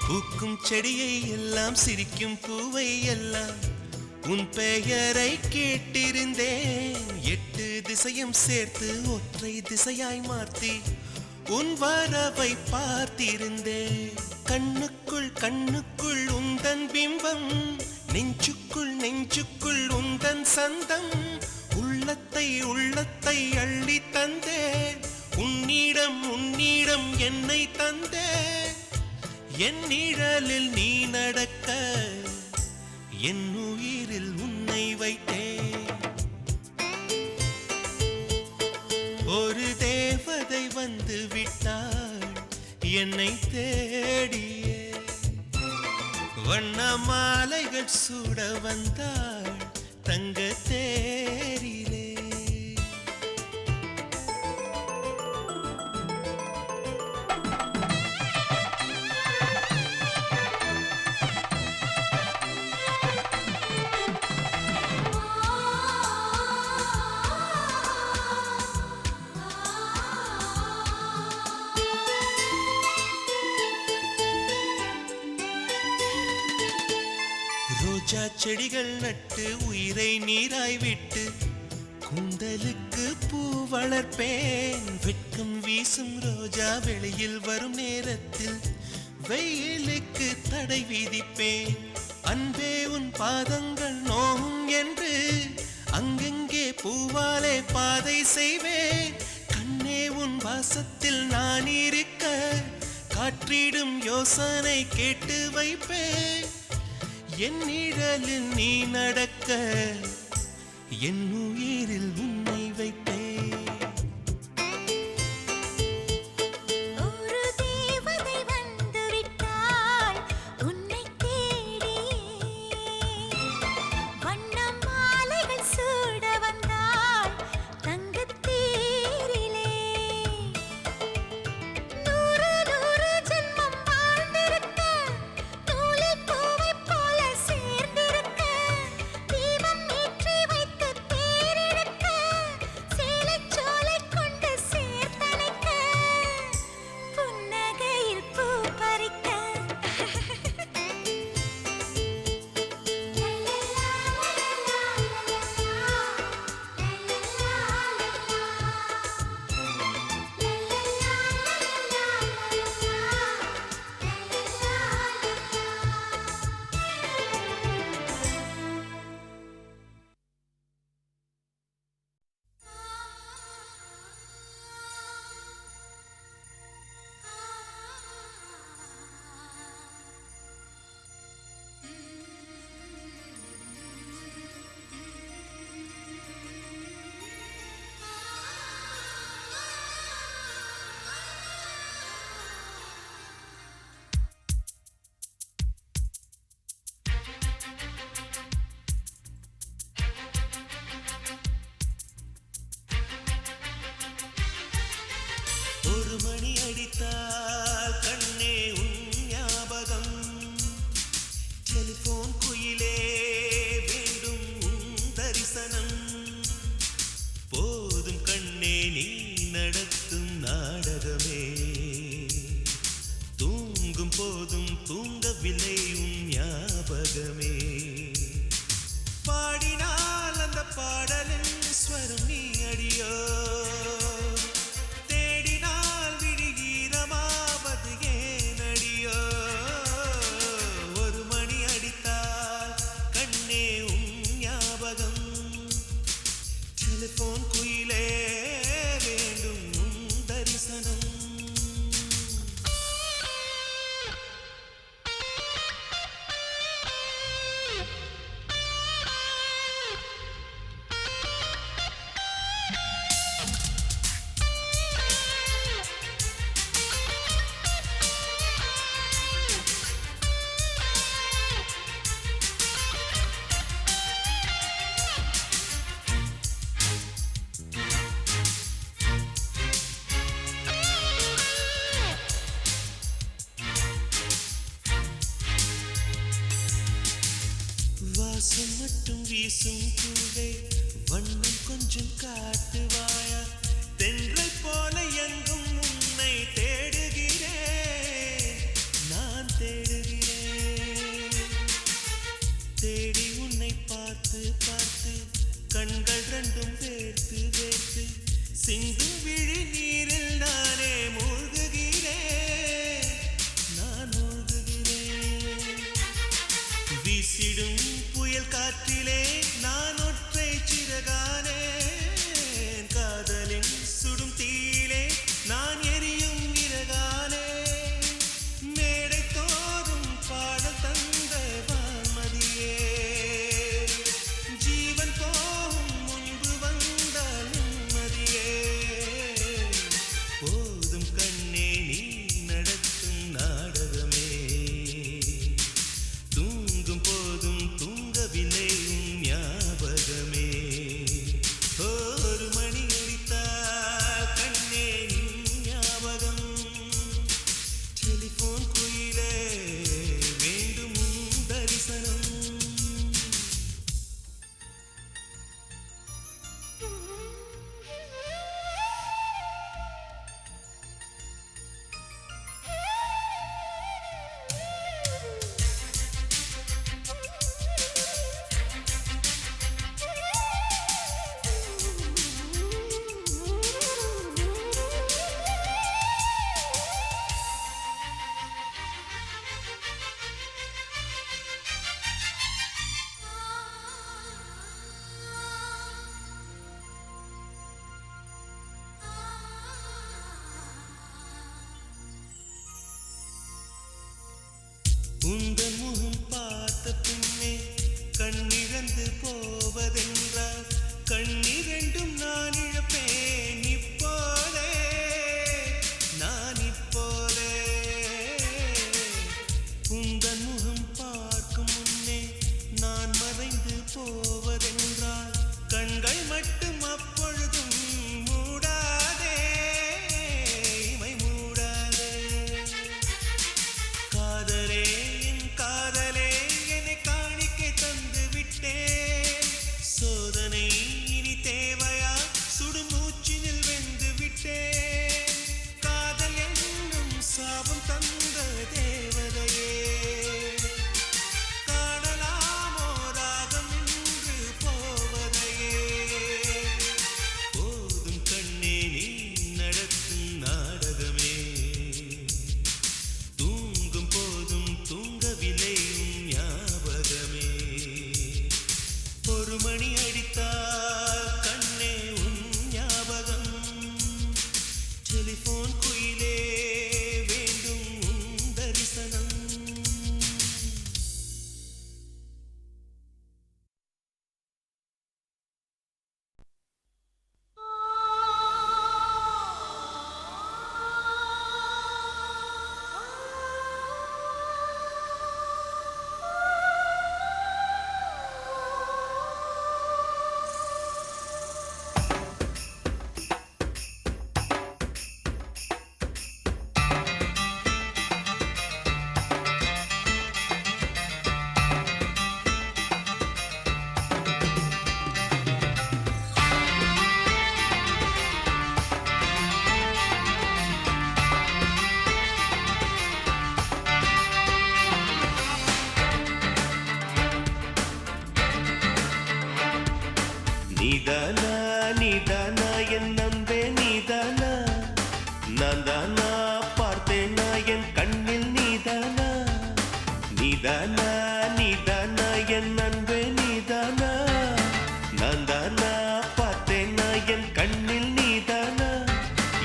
பூக்கும் செடியை எல்லாம் சிரிக்கும் பூவை எல்லாம் உன் பெயரை கேட்டிருந்தேன் 8 திசையும் சேர்த்து ஒற்றை திசையாய் மாற்றி உன் வரவை பார்த்திருந்தேன் கண்ணுக்குள் உந்தன் பிம்பம் நெஞ்சுக்குள் உந்தன் சந்தம் உள்ளத்தை அள்ளி தந்தேன் உன்னிடம் என்னை தந்தேன் என் நிழலில் நீ நடக்க என் உயிரில் உன்னை வைத்தேன் ஒரு தேவதை வந்து விட்டாள் என்னை தேடியே, வண்ண மாலைகள் சூட வந்தாள் தங்க தேரிலே. ரோஜா செடிகள் நட்டு உயிரை நீராய் விட்டு கூந்தலுக்கு பூ வளர்ப்பேன். வெட்கம் வீசும் ரோஜா வெளியில் வரும் நேரத்தில் வெயிலுக்கு தடை விதிப்பேன். அன்பே உன் பாதங்கள் நோகும் என்று அங்கெங்கே பூவாலே பாதை செய்வேன். கண்ணே உன் வாசத்தில் நான் இருக்க காற்றிடும் யோசனை கேட்டு வைப்பேன். என் நிழலில் நீ நடக்க என் உயிரில் உன்னை வைப்பேன். ஒரு தேவதை வந்து விட்டாள் உன்னை தேடி, வண்ண மாலைகள் சூட வந்தாள் தங்கத் தேரிலே. 100 ஜென்மம் வாழ்ந்திருக்க, நூலில் பூவைப் போல சேர்ந்திருக்க, தீபம் ஏற்றி வைத்து தேரிழுக்க, சேலைச் சோலை கொண்டு சேர்த்தணைக்க, புன்னகையில் பூ பறிக்க. ஒரு மணி அடித்தால் கண்ணே உன் ஞாபகம், டெலிபோன் குயிலே வேண்டும் உன் தரிசனம். போதும் கண்ணே நீ நடத்தும் நாடகமே, தூங்கும் போதும் தூங்கவில்லை உன் ஞாபகமே. பாடினால் அந்த பாடலின் ஸ்வரம் நீ அடியோ, தேடினால் விழிகீரமாவது ஏனடியோ. ஒரு மணி அடித்தால் கண்ணே உன் ஞாபகம், டெலிபோன் குயிலே வேண்டும் உன் தரிசனம். வாசம் மட்டும் வீசும் பூவே, வண்ணம் கொஞ்சம் காட்டுவாயா. தென்றல் போல எங்கும் உன்னை தேடுகிறேன், நான் தேடுகிறேன். தேடி உன்னை பார்த்து பார்த்து கண்கள் ரெண்டும் வேர்த்து வேர்த்து, சிந்தும் விழி நீரில் நானே மூழ்குகிறேன், நான் மூழ்குகிறேன். வீசிடும் புயல் காற்றிலே நான் ஒற்றை சிறகானே, காதலின் சுடும் தீயிலே நான் எரியும் இறகானே. மேடை தோறும் பாடல் தந்த வான்மதியே, ஜீவன் போகும் முன்பு வந்த நிம்மதியே.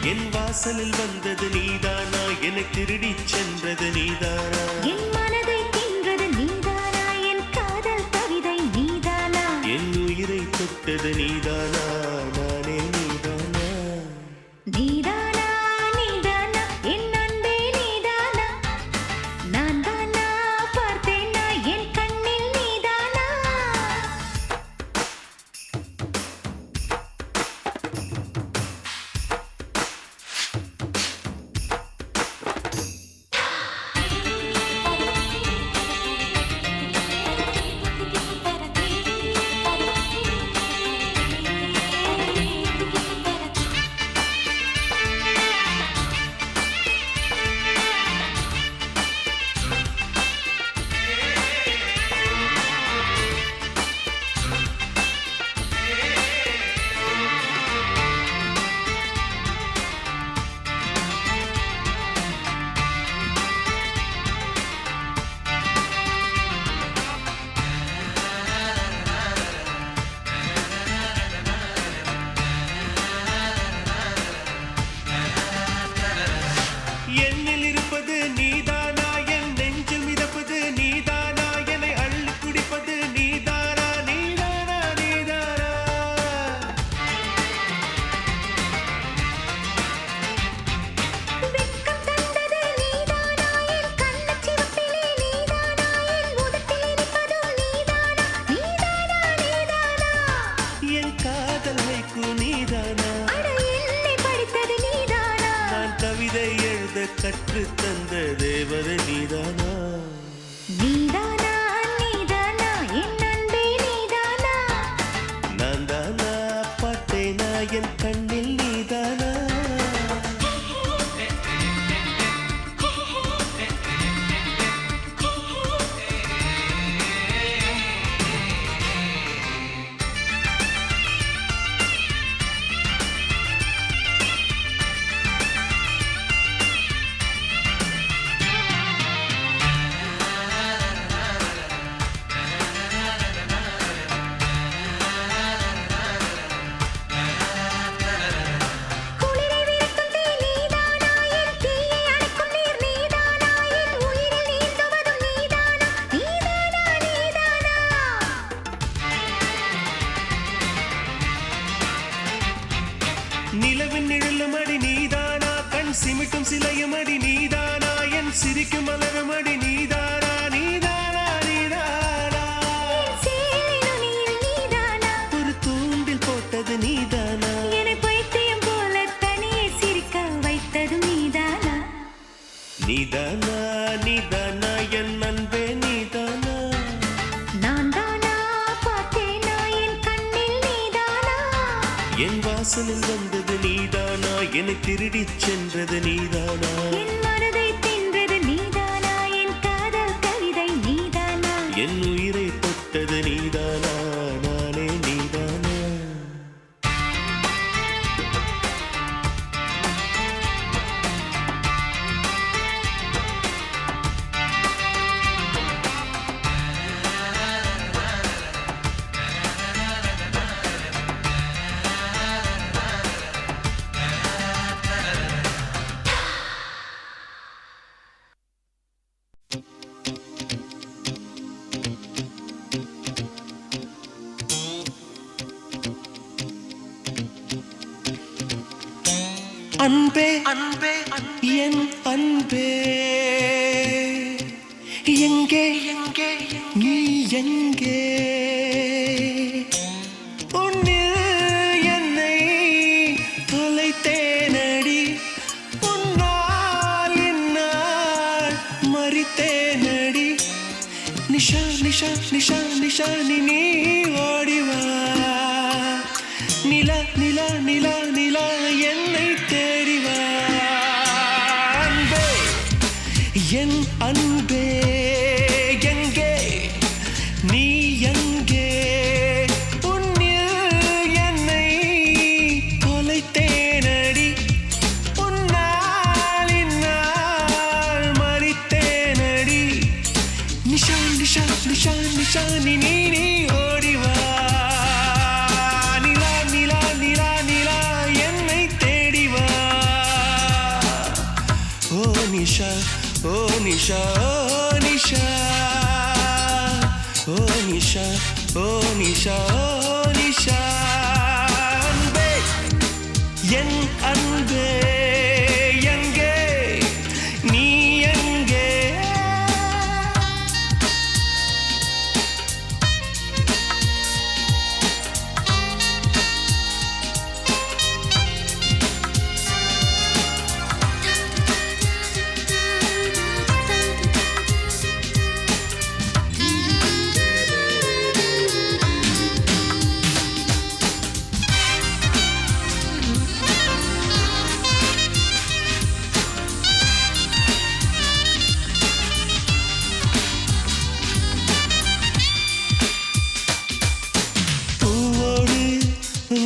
என் வாசலில் வந்தது நீதானா, என்னை திருடி சென்றது நீதானா, என் மனதை தின்றது நீதானா, என் காதல் கவிதை நீதானா, என் உயிரை தொட்டது நீதானா, நானே நீதானா, நீதானா நீதானா என் அன்பே நீதானா, நான் தானா பார்த்தேனா என் கண்ணில் நீதானா. என்னில் இருப்பது நீதானா, என் நெஞ்சில் மிதப்பது நீதானா, என்னை அள்ளி குடிப்பது நீதானா, நீதானா, நீதானா, வெட்கம் தந்தது நீதானா, என் கண்ணச் சிவப்பிலே நீதானா, என் உதட்டில் இனிப்பதும் நீதானா, நீதானா, நீதானா, என் காதல் வைக்கு நீதானா, அட என்னை படித்தது நீதானா, நான் கவிதை எழுத கற்று தந்த தேவதை நீதானா, நீதானா நீதானா என் அன்பே நீதானா, நான் தானா பார்த்தேனா என் கண்ணில் நீதானா, குளிரை விரட்டும் தீ நீதானா, என் தீயை அணைக்கும் நீர் நீதானா, என் உயிரில் நீந்துவதும் நீதானா, நீதானா, நீதானா, நிலவின் நிழலும் அடி நீதானா, கண் சிமிட்டும் சிலையும் அடி நீதானா, என் சிரிக்கும் மலரும் அடி நீதானா, நீதானா, நீதானா, சேலை நுனியில் நீதானா, ஒரு தூண்டில் போட்டது நீதானா, என்னை பைத்தியம் போல தனியே சிரிக்க வைத்ததும் நீதானா, நீதானா, நீதானா என் அன்பே நீதானா, நான் தானா பார்த்தேனா என் கண்ணில் நீதானா, என் வாசலில் வந்தது நீதானா, என்னை திருடி சென்றது நீதானா, என் மனதை தின்றது நீதானா, என் காதல் கவிதை நீதானா, என் உயிரை தொட்டது நீதானா, நானே நீதானா, அன்பே அன்பே என் அன்பே எங்கே எங்கே நீ எங்கே உன்னில் என்னை தொலைத்தேனடி உன்னால் என்னால் மறித்தேனடி நிஷா நிஷா நிஷா நிஷா நீ ஓடிவா நிலா நிலா நிலா நிலா என்னை தேடிவா அன்பே என் அன்பே எங்கே நீ எங்கே உன்னில் என்னை தொலைத்தேனடி உன்னால் இந்நாள் மறித்தேனடி நிஷா நிஷா நிஷா நிஷா நீ ஓடிவா நிலா நிலா நிலா நிலா என்னை தேடிவா நிஷா ஓ நிஷா ஓ நிஷா ஓ நிஷா ஓ நிஷா ஓ நிஷா அன்பே என் அன்பே எங்கே நீ எங்கே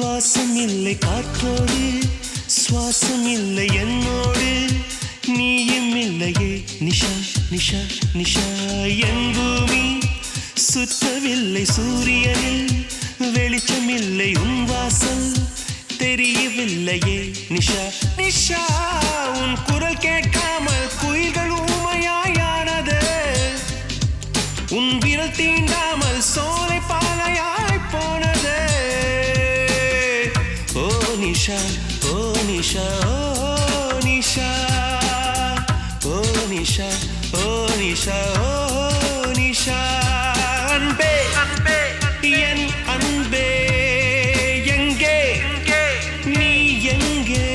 வாசம் இல்லை காற்றோடு சுவாசம் இல்லை என்னோடு நீயும் இல்லையே நிஷா நிஷா நிஷா என் பூமி சுற்றவில்லை சூரியனில் வெளிச்சமில்லை உன் வாசல் தெரியவில்லையே நிஷா நிஷா உன் குரல் கேட்காமல் குயில்கள் ஊமையாயானது உன் விரல் தீண்டாமல் சோலை பாலையாய் போனது ஓ நிஷா ஓ நிஷா ஓ நிஷா ஓ நிஷா ஓ நிஷா ஓ நிஷா அன்பே அன்பே என் அன்பே எங்கே நீ எங்கே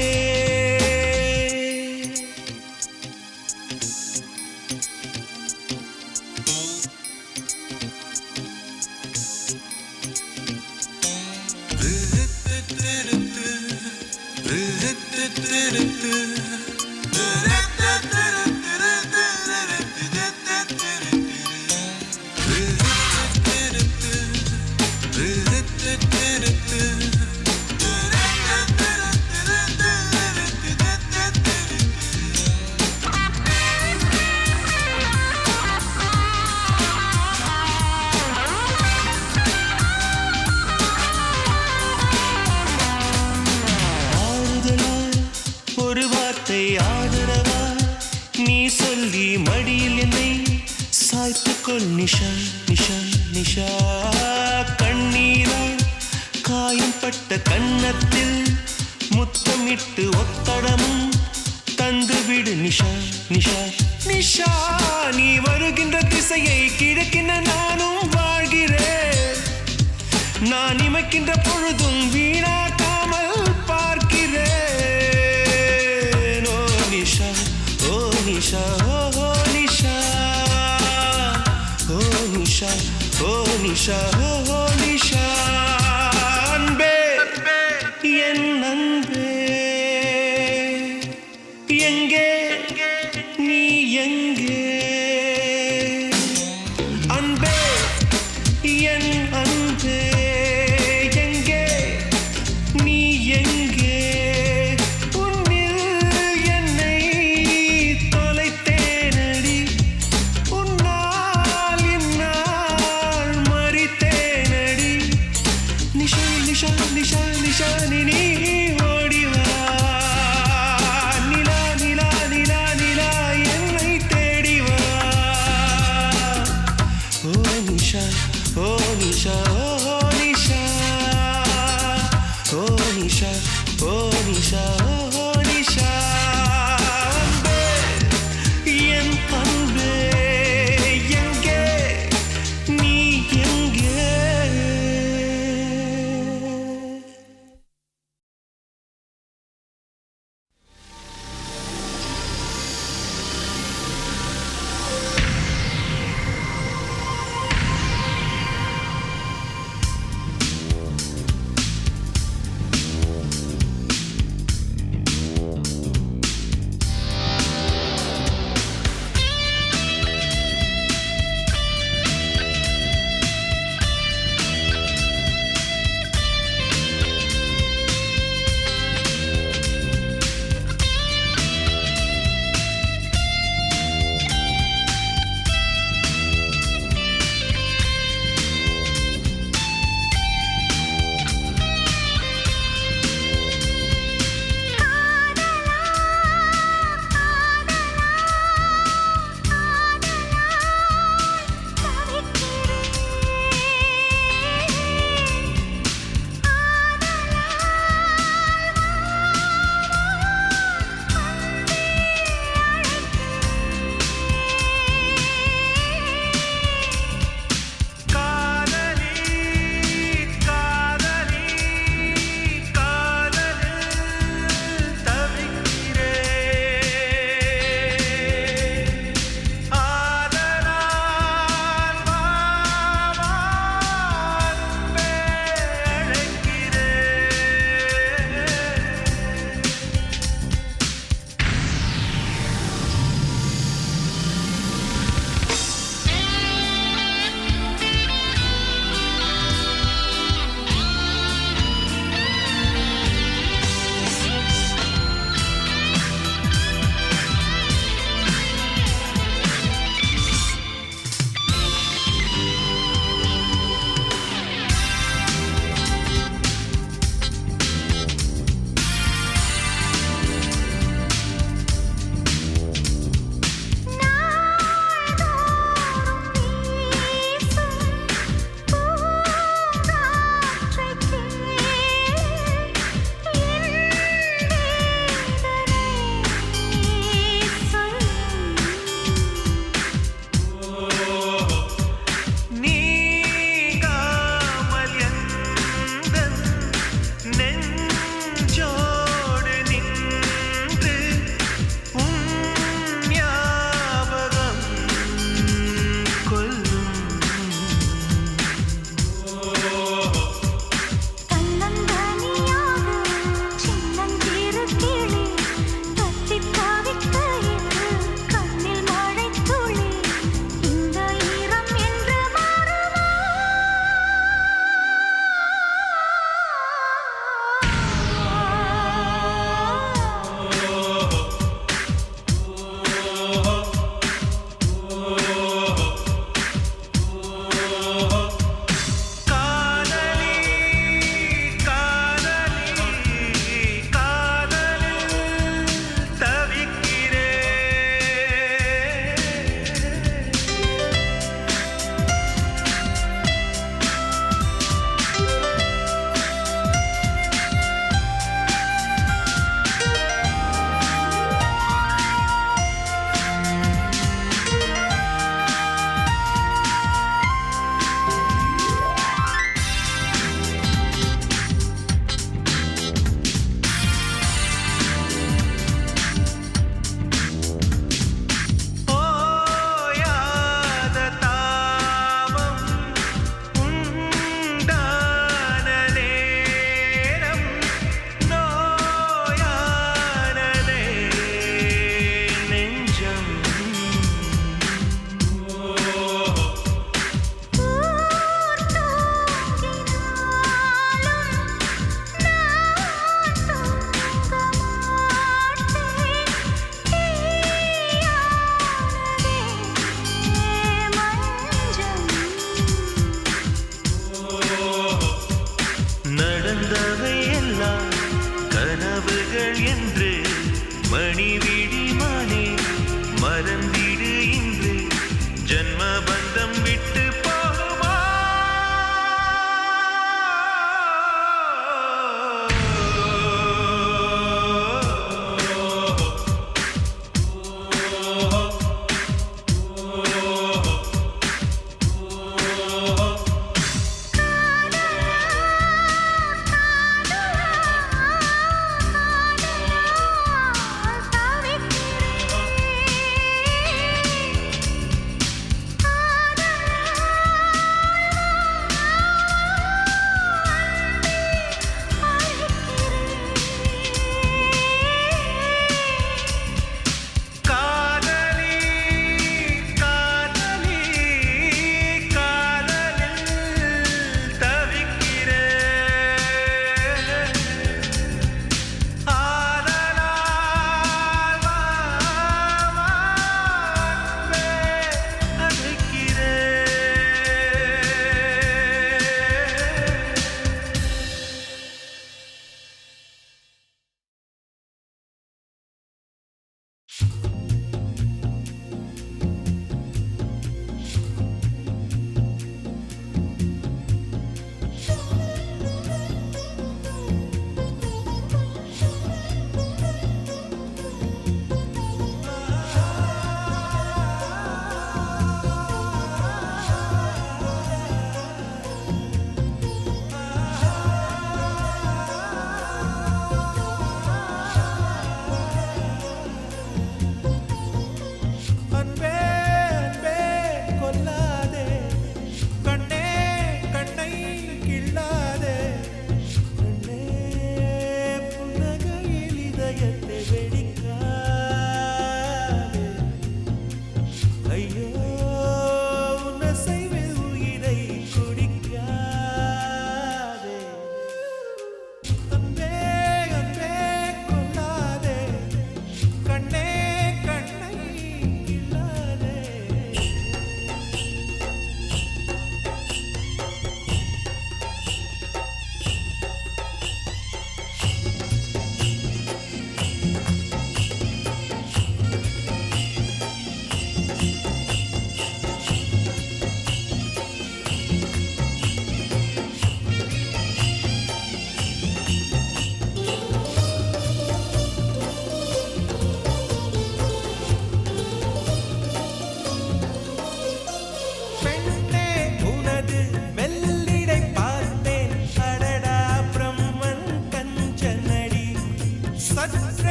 ஒரு வார்த்தை ஆதரவா நீ சொல்லி மடியில் என்னை சாய்த்துக்கொள் நிஷா நிஷா நிஷா கண்ணீரா காயம்பட்ட கன்னத்தில் முத்தமிட்டு ஒத்தடமும் தந்துவிடு நிஷா நிஷா நிஷா நீ வருகின்ற திசையை கிழக்கின நானும் வாழ்கிறேன் நான் இமைக்கின்ற பொழுதும் வீணாக்காமல் பார்க்கிறேன் ஓ நிஷா ஓ நிஷா ஓ நிஷா ஓ நிஷா ஓ நிஷா ஓ நிஷா அன்பே என் அன்பே எங்கே நீ எங்கே அன்பே என் அன்பே எங்கே நீ எங்கே உன்னில் என்னை தொலைத்தேனடி உன்னால் இந்நாள் மறித்தேனடி நிஷா நிஷா நிஷா நிஷா நீ ஓடிவா நிலா நிலா நிலா நிலா என்னை தேடிவா ஓ நிஷா ஓ நிஷா ஓ நிஷா ஓ நிஷா ஓ நிஷா ஓ நிஷா அன்பே என் அன்பே எங்கே நீ எங்கே மகள் என்று மணிவிழி மானே மறந்திடு இன்று ஜன்ம பந்தம் விட்டு போகுமா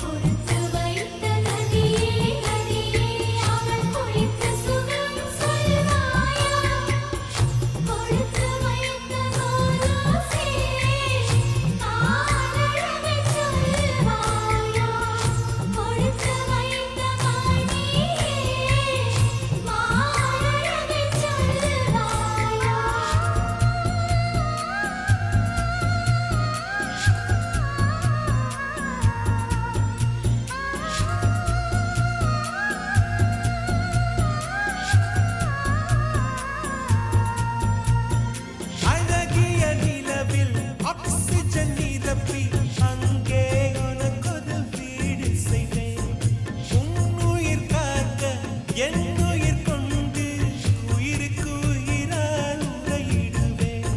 கொடுத்து வைத்த நதியே நதியே அவள் குளித்து என் உயிர் கொண்டு உயிருக்கு உயிரால் உரையிடுவேன்.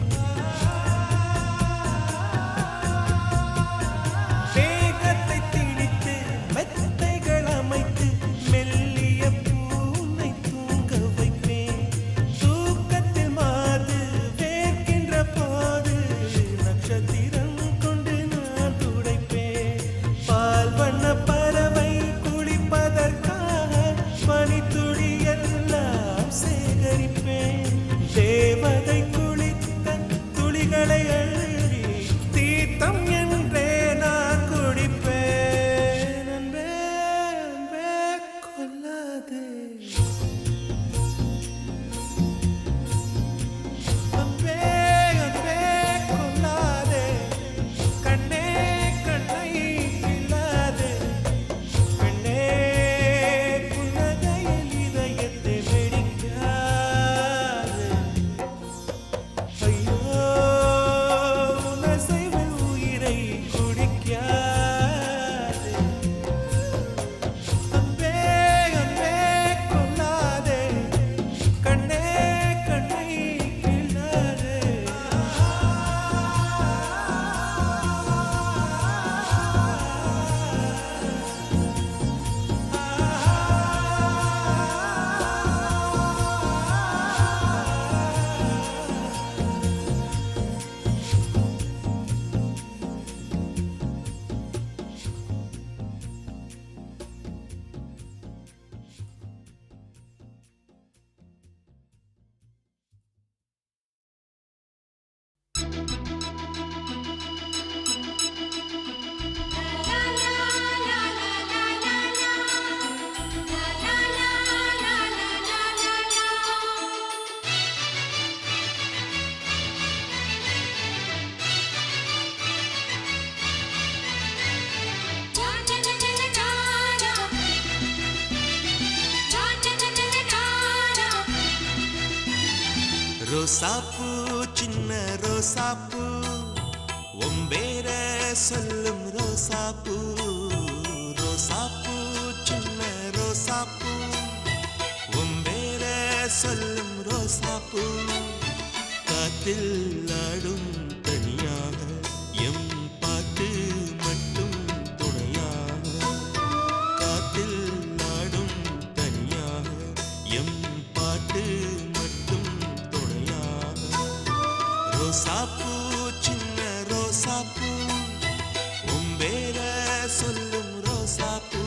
வேகத்தை திணித்து மெத்தைகள் அமைத்து மெல்லிய பூனை தூங்க வைப்பேன். தூக்கத்தில் மாது வேர்க்கின்ற போது நட்சத்திரம் கொண்டு நான் துடைப்பேன். பால் வண்ண பறவை குளிப்பதற்காக பனித்துளி எல்லாம் சேகரிப்பேன். தேவதை குளித்த துளிகளை அள்ளி தீர்த்தம் என்றே நான் குடிப்பேன். அன்பே, அன்பே கொல்லாதே, அன்பே, அன்பே கொல்லாதே, கண்ணே கண்ணை கிள்ளாதே, கண்ணே புன்னகையில் இதயத்தை வெடிக்காதே. ஐயோ உனசைவில் உயிரை குடிக்காதே. அன்பே, அன்பே கொல்லாதே, கண்ணே கண்ணை கிள்ளாதே. ரோசாப்பூ சின்ன ரோசாப்பூ ஒம்பேர சொல்லும் ரோசாப்பூ. ரோசாப்பூ சின்ன ரோசாப்பூ ஒம்பேர சொல்லும் ரோசாப்பூ. காத்தில் ஆடும் தனியாக எம் பாட்டு மட்டும் துணையாக. காத்தில் ஆடும் தனியாக எம் பாட்டு மட்டும் துணையாக. ரோசாப்பூ சின்ன ரோசாப்பூ ஒம்பேர சொல்லும் ரோசாப்பூ.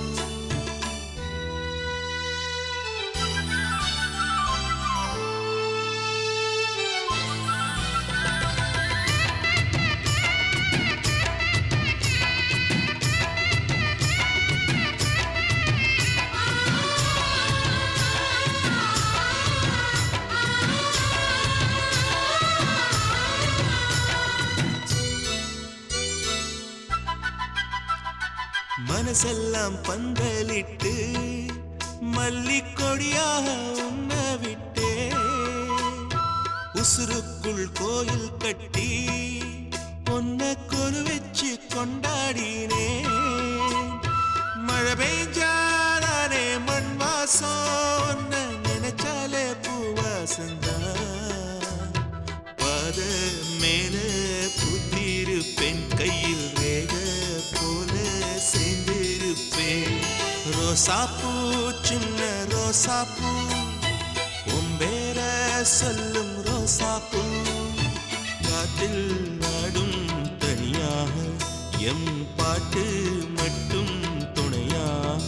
மனசெல்லாம் பந்தலிட்டு மல்லிக்கொடியாக உன்ன விட்டே. உசுருக்குள் கோயில் கட்டி பொன்ன கொலு வச்சு கொண்டாடினே. மழை பெய்ஞ்சாதானே மண் வாசம் நினைச்சாலே பூவாசந்தான். பாத மேல பூத்திருப்பேன் கையில் ரேக போல சேர்ந்திருப்பேன். ரோசாப்பூ சின்ன ரோசாப்பூ ஒம்பேர சொல்லும் ரோசாப்பூ. காத்தில் நாடும் தனியாக எம் பாட்டு மட்டும் துணையாக.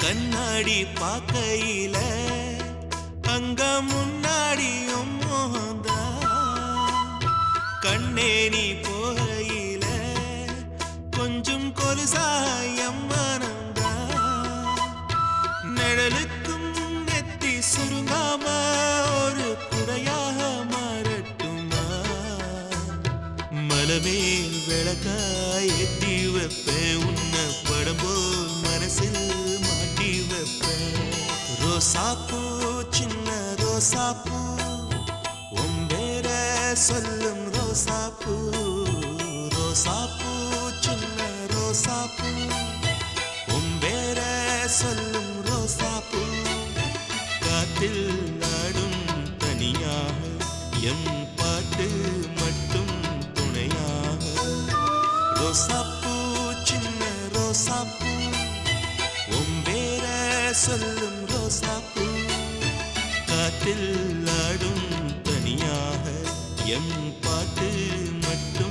கண்ணாடி பார்க்கையில அங்க முன்னாடியும் மோகந்தா. கண்ணே நீ போகையில கொஞ்சம் கொலுசாயம் மனந்தா. நிழலுக்கும் சுருங்காம ஒரு குறையாக மாறட்டுமா மலமேல் விளக்காய் ஏத்தி வைப்பேன் உன்னை படம் போல் மனசில் மாட்டி வைப்பேன் ரோசாப்பூ சின்ன ரோசாப்பூ உம்பேர சொல்லும் ரோசாப்பூ ரோசாப்பூ சின்ன ரோசாப்பூ உம்பேர சொல்லும் ரோசாப்பூ காத்தில் நாடும் தனியாக எம் பாட்டு மட்டும் துணையாக ரோசாப்பூ சின்ன ரோசாப்பூ உம்பேர சொல்லும் ரோசாப்பூ காத்தில் ஆடும் தனியாக எம் பாட்டு மட்டும்